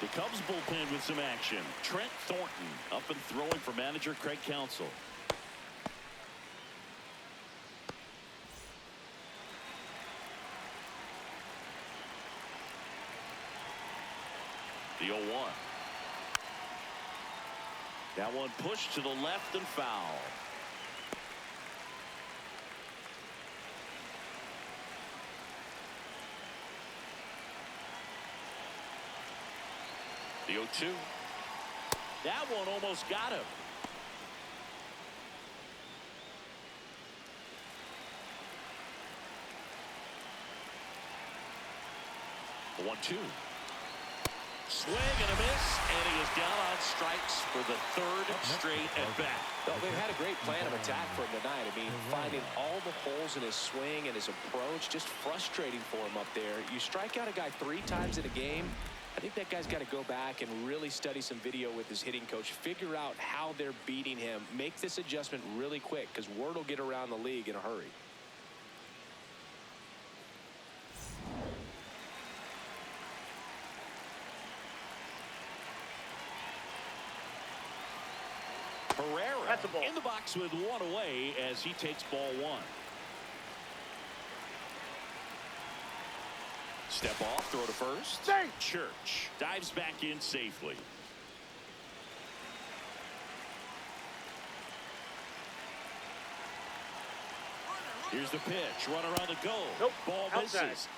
The Cubs bullpen with some action. Trent Thornton up and throwing for manager Craig Counsell. The 0-1. That one pushed to the left and foul. The 0-2. That one almost got him. The 1-2. Swing and a miss, and he is down on strikes for the third straight at bat. Well, they've had a great plan of attack for him tonight. I mean, finding all the holes in his swing and his approach, just frustrating for him up there. You strike out a guy 3 times in a game, I think that guy's got to go back and really study some video with his hitting coach, figure out how they're beating him, make this adjustment really quick, because word will get around the league in a hurry. Herrera That's a ball. in the box with one away as he takes ball 1. Step off, throw to first. Safe. Church dives back in safely. Here's the pitch. Runner on the go. Nope. Ball Outside. misses.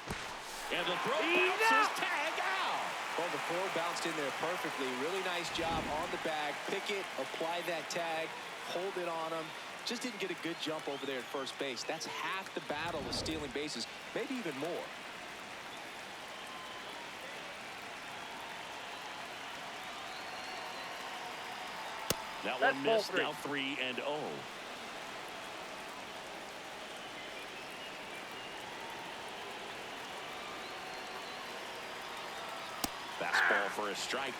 And the throw Enough. bounces. Tag out. Well, the 4 bounced in there perfectly. Really nice job on the bag. Pick it, apply that tag, hold it on him. Just didn't get a good jump over there at first base. That's half the battle of stealing bases, maybe even more. That That's one ball missed. 3. Now 3-0. Fastball for a strike.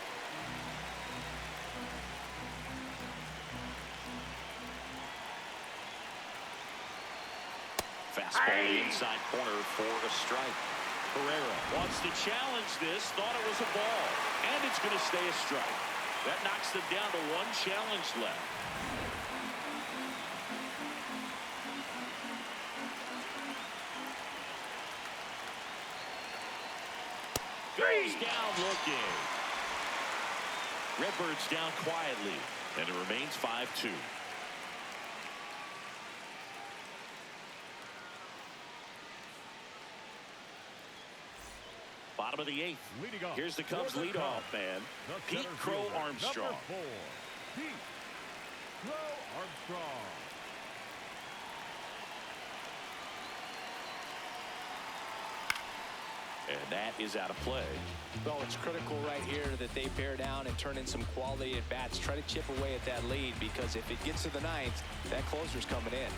Fastball inside corner for a strike. Herrera wants to challenge this, thought it was a ball, and it's going to stay a strike. That knocks them down to 1 challenge left. Goes down looking. Redbirds down quietly, and it remains 5-2. Bottom of the 8th. Leading off Here's the Cubs for the leadoff Cubs, man, the Pete center Crow fielder, Armstrong. Number 4, Pete Crow Armstrong. And that is out of play. Well, it's critical right here that they bear down and turn in some quality at bats. Try to chip away at that lead, because if it gets to the ninth, that closer's coming in.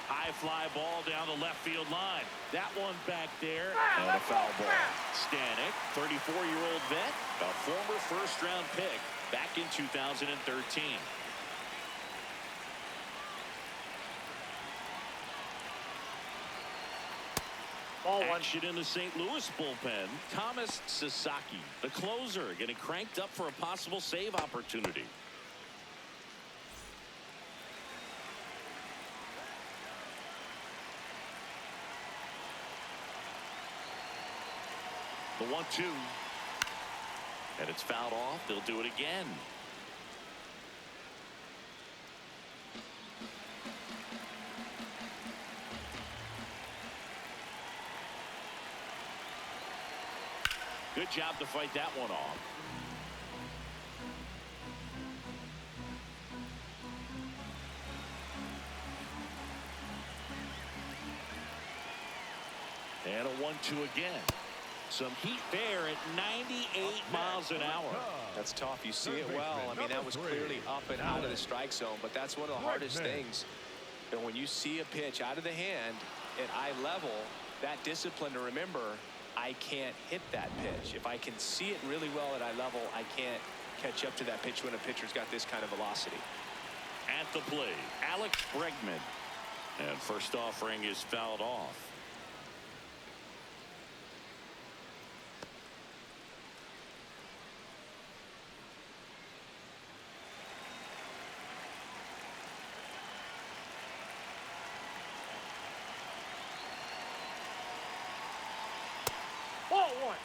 High fly ball down the left field line. That one back there. And a foul ball. Stanek, 34-year-old vet, a former first-round pick back in 2013. Ball 1. Action in the St. Louis bullpen. Thomas Sasaki, the closer, getting cranked up for a possible save opportunity. The 1-2. And it's fouled off. They'll do it again. Good job to fight that one off. And a 1-2 again. Some heat there at 98 miles an hour. That's tough. You see it well. I mean, that was clearly up and out of the strike zone, but that's one of the hardest things. And when you see a pitch out of the hand at eye level, that discipline to remember, I can't hit that pitch. If I can see it really well at eye level, I can't catch up to that pitch when a pitcher's got this kind of velocity. At the plate, Alex Bregman. And first offering is fouled off. Ball 1.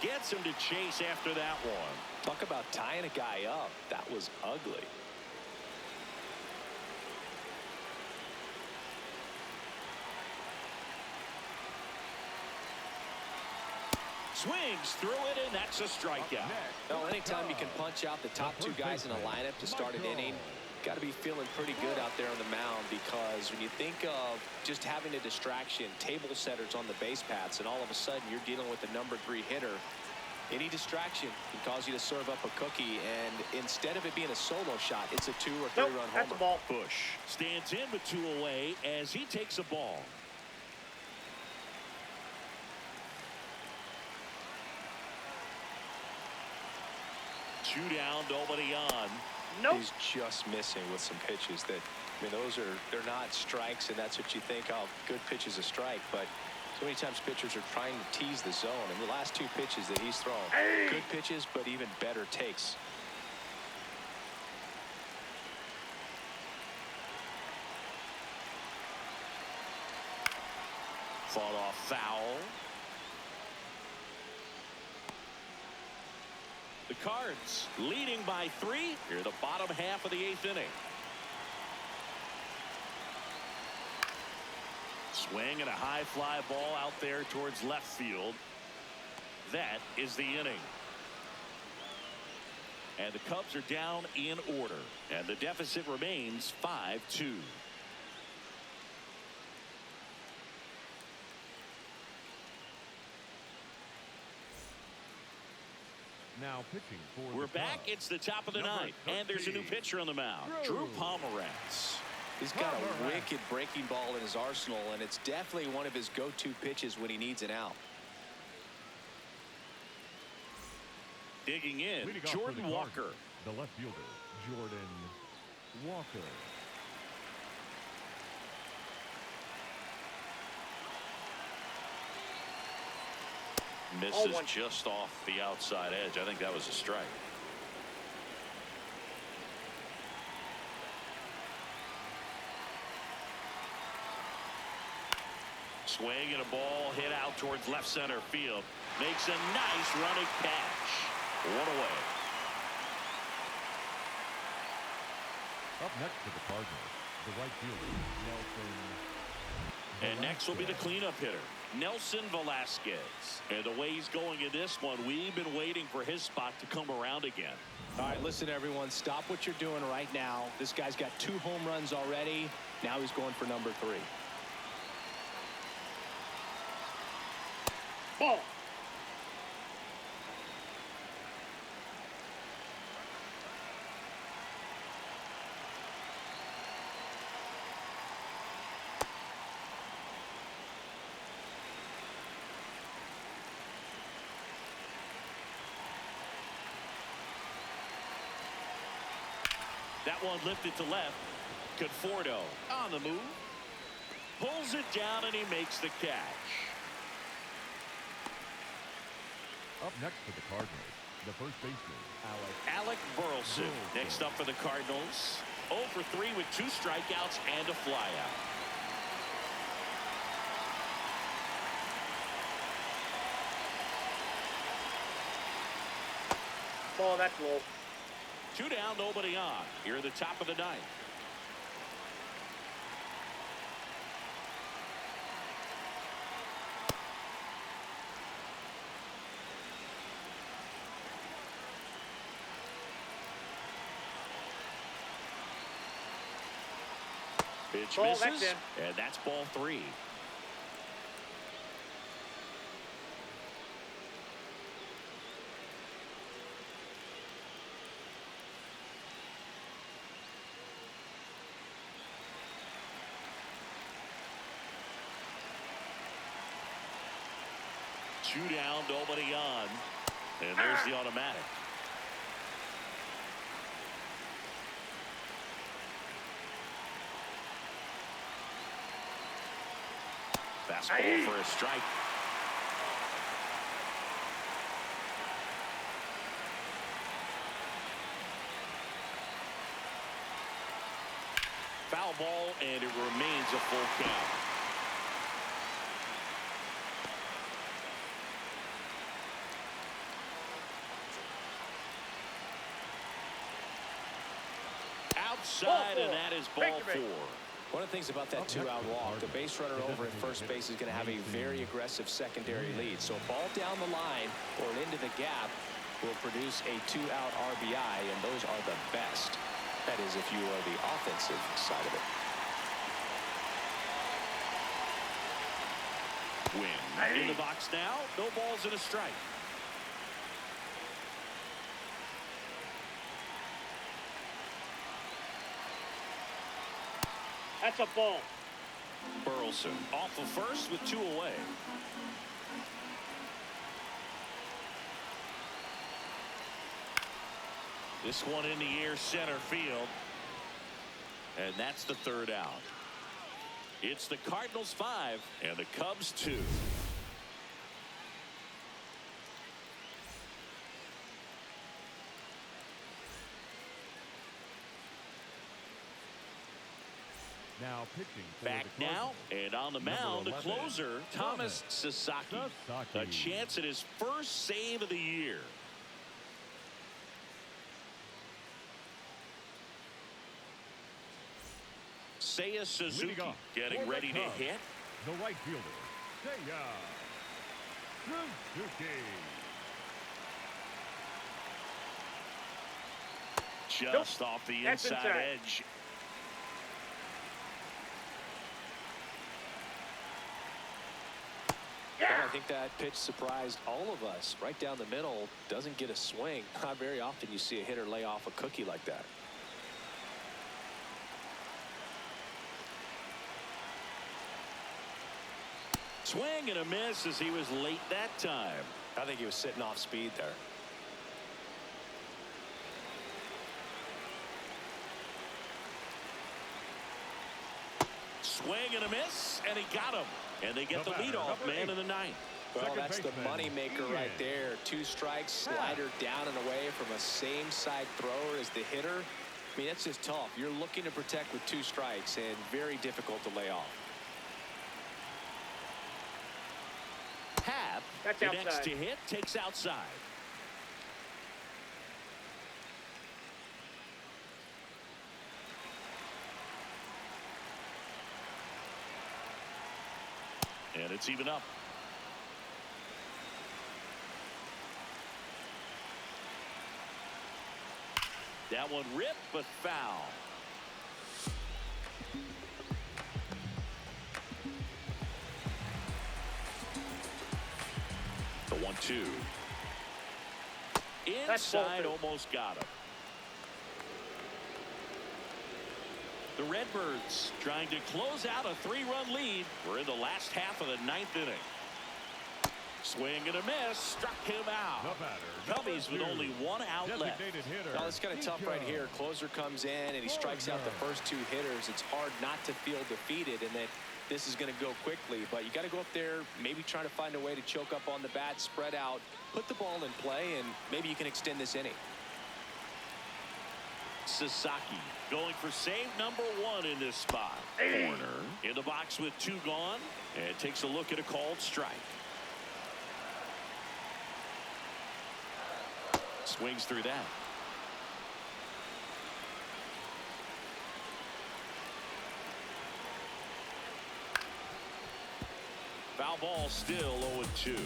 Gets him to chase after that one. Talk about tying a guy up. That was ugly. Swings through it, and that's a strikeout. Well, anytime you can punch out the top two guys in a lineup to start an inning, got to be feeling pretty good out there on the mound, because when you think of just having a distraction, table setters on the base paths, and all of a sudden you're dealing with the number 3 hitter, any distraction can cause you to serve up a cookie, and instead of it being a solo shot, it's a 2 or 3 Nope, run that's homer. a ball. Bush stands in with 2 away as he takes a ball. Two down, nobody on. Nope. He's just missing with some pitches that, I mean, they're not strikes, and that's what you think, oh, good pitch is a strike, but so many times pitchers are trying to tease the zone, and the last 2 pitches that he's thrown, good pitches, but even better takes. Fought off foul. The Cards leading by 3 here, the bottom half of the 8th inning. Swing and a high fly ball out there towards left field. That is the inning. And the Cubs are down in order, and the deficit remains 5-2. Now pitching for We're the back. Cubs, It's the top of the number 9th, and there's a new 13, pitcher on the mound, Drew Pomeranz. He's got a wicked breaking ball in his arsenal, and it's definitely one of his go-to pitches when he needs an out. Digging in, leading off for Jordan the Walker. Cardinals, the left fielder, Jordan Walker. Misses 0-1. just off the outside edge. I think that was a strike. Swing and a ball hit out towards left center field. Makes a nice running catch. 1 away. Up next for the Cardinals, the right fielder, Nelson And next will be the cleanup hitter, Nelson Velasquez. And the way he's going in this one, we've been waiting for his spot to come around again. All right, listen, everyone, stop what you're doing right now. This guy's got 2 home runs already. Now he's going for number 3. Ball. That one lifted to left. Conforto on the move. Pulls it down and he makes the catch. Up next for the Cardinals, the first baseman, Alec Burleson. Next up for the Cardinals. 0 for 3 with 2 strikeouts and a flyout. Ball, that's low. 2 down, nobody on. Here at the top of the 9th. Pitch Ball, that's misses, in. and that's ball 3. Two down, nobody on. And there's the automatic. Fastball for a strike. Foul ball, and it remains a full count. Outside, and that is ball 4. One of the things about that 2-out walk, the base runner over at first base is going to have a very aggressive secondary lead. So a ball down the line or into the gap will produce a 2-out RBI, and those are the best. That is, if you are the offensive side of it. Win in the box now. No balls and a strike. That's a ball. Burleson off of first with 2 away. This one in the air, center field. And that's the 3rd out. It's the Cardinals 5 and the Cubs 2. now pitching for Back the now, Cardinals. and on the Number mound, the 11, closer, Thomas Sasaki. A chance at his first save of the year. Seiya Suzuki Leading off getting for the ready to Cubs, hit. the right fielder, Seiya Suzuki. Just off the That's inside inside. edge. And I think that pitch surprised all of us. Right down the middle, doesn't get a swing. Not very often you see a hitter lay off a cookie like that. Swing and a miss as he was late that time. I think he was sitting off speed there. Swing and a miss, and he got him. And they get the batter, leadoff number man 8. in the 9th. Well, Second that's the baseman, money maker right Ian. there. 2 strikes, slider down and away from a same side thrower as the hitter. I mean, that's just tough. You're looking to protect with 2 strikes and very difficult to lay off. Happ, That's the next outside. to hit, takes outside. it's even up. That one ripped, but foul. The 1-2. Inside, almost got him. The Redbirds trying to close out a 3-run lead. We're in the last half of the 9th inning. Swing and a miss, struck him out. Cubbies with only one out left. Well, it's kind of tough right here. Closer comes in and he strikes out the first 2 hitters. It's hard not to feel defeated and that this is going to go quickly. But you got to go up there, maybe trying to find a way to choke up on the bat, spread out, put the ball in play, and maybe you can extend this inning. Sasaki going for save number 1 in this spot. Corner in the box with 2 gone and takes a look at a called strike. Swings through that. Foul ball, still 0-2.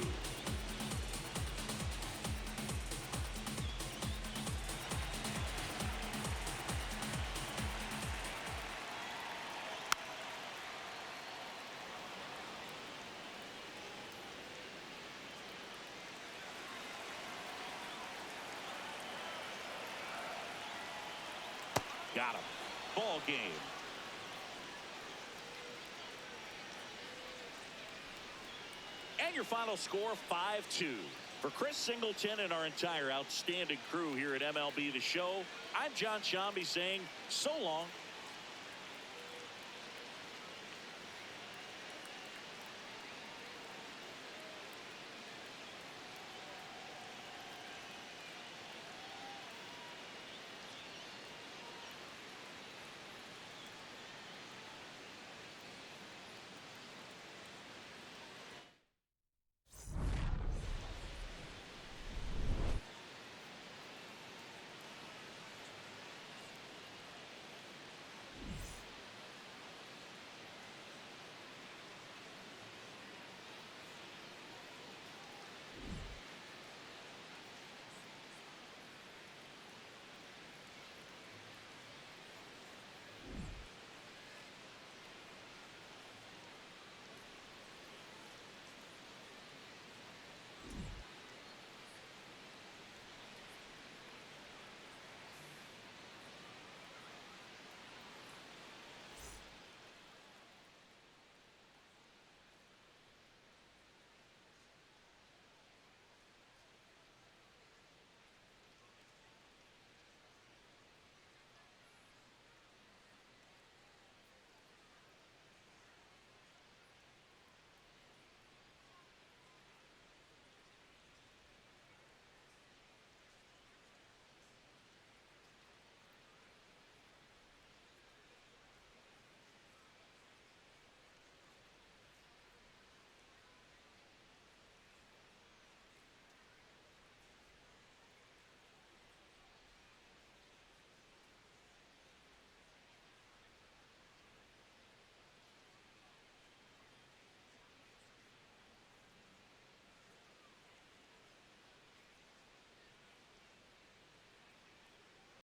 Got him. Ball game. And your final score, 5-2. For Chris Singleton and our entire outstanding crew here at MLB The Show, I'm John Shambi saying so long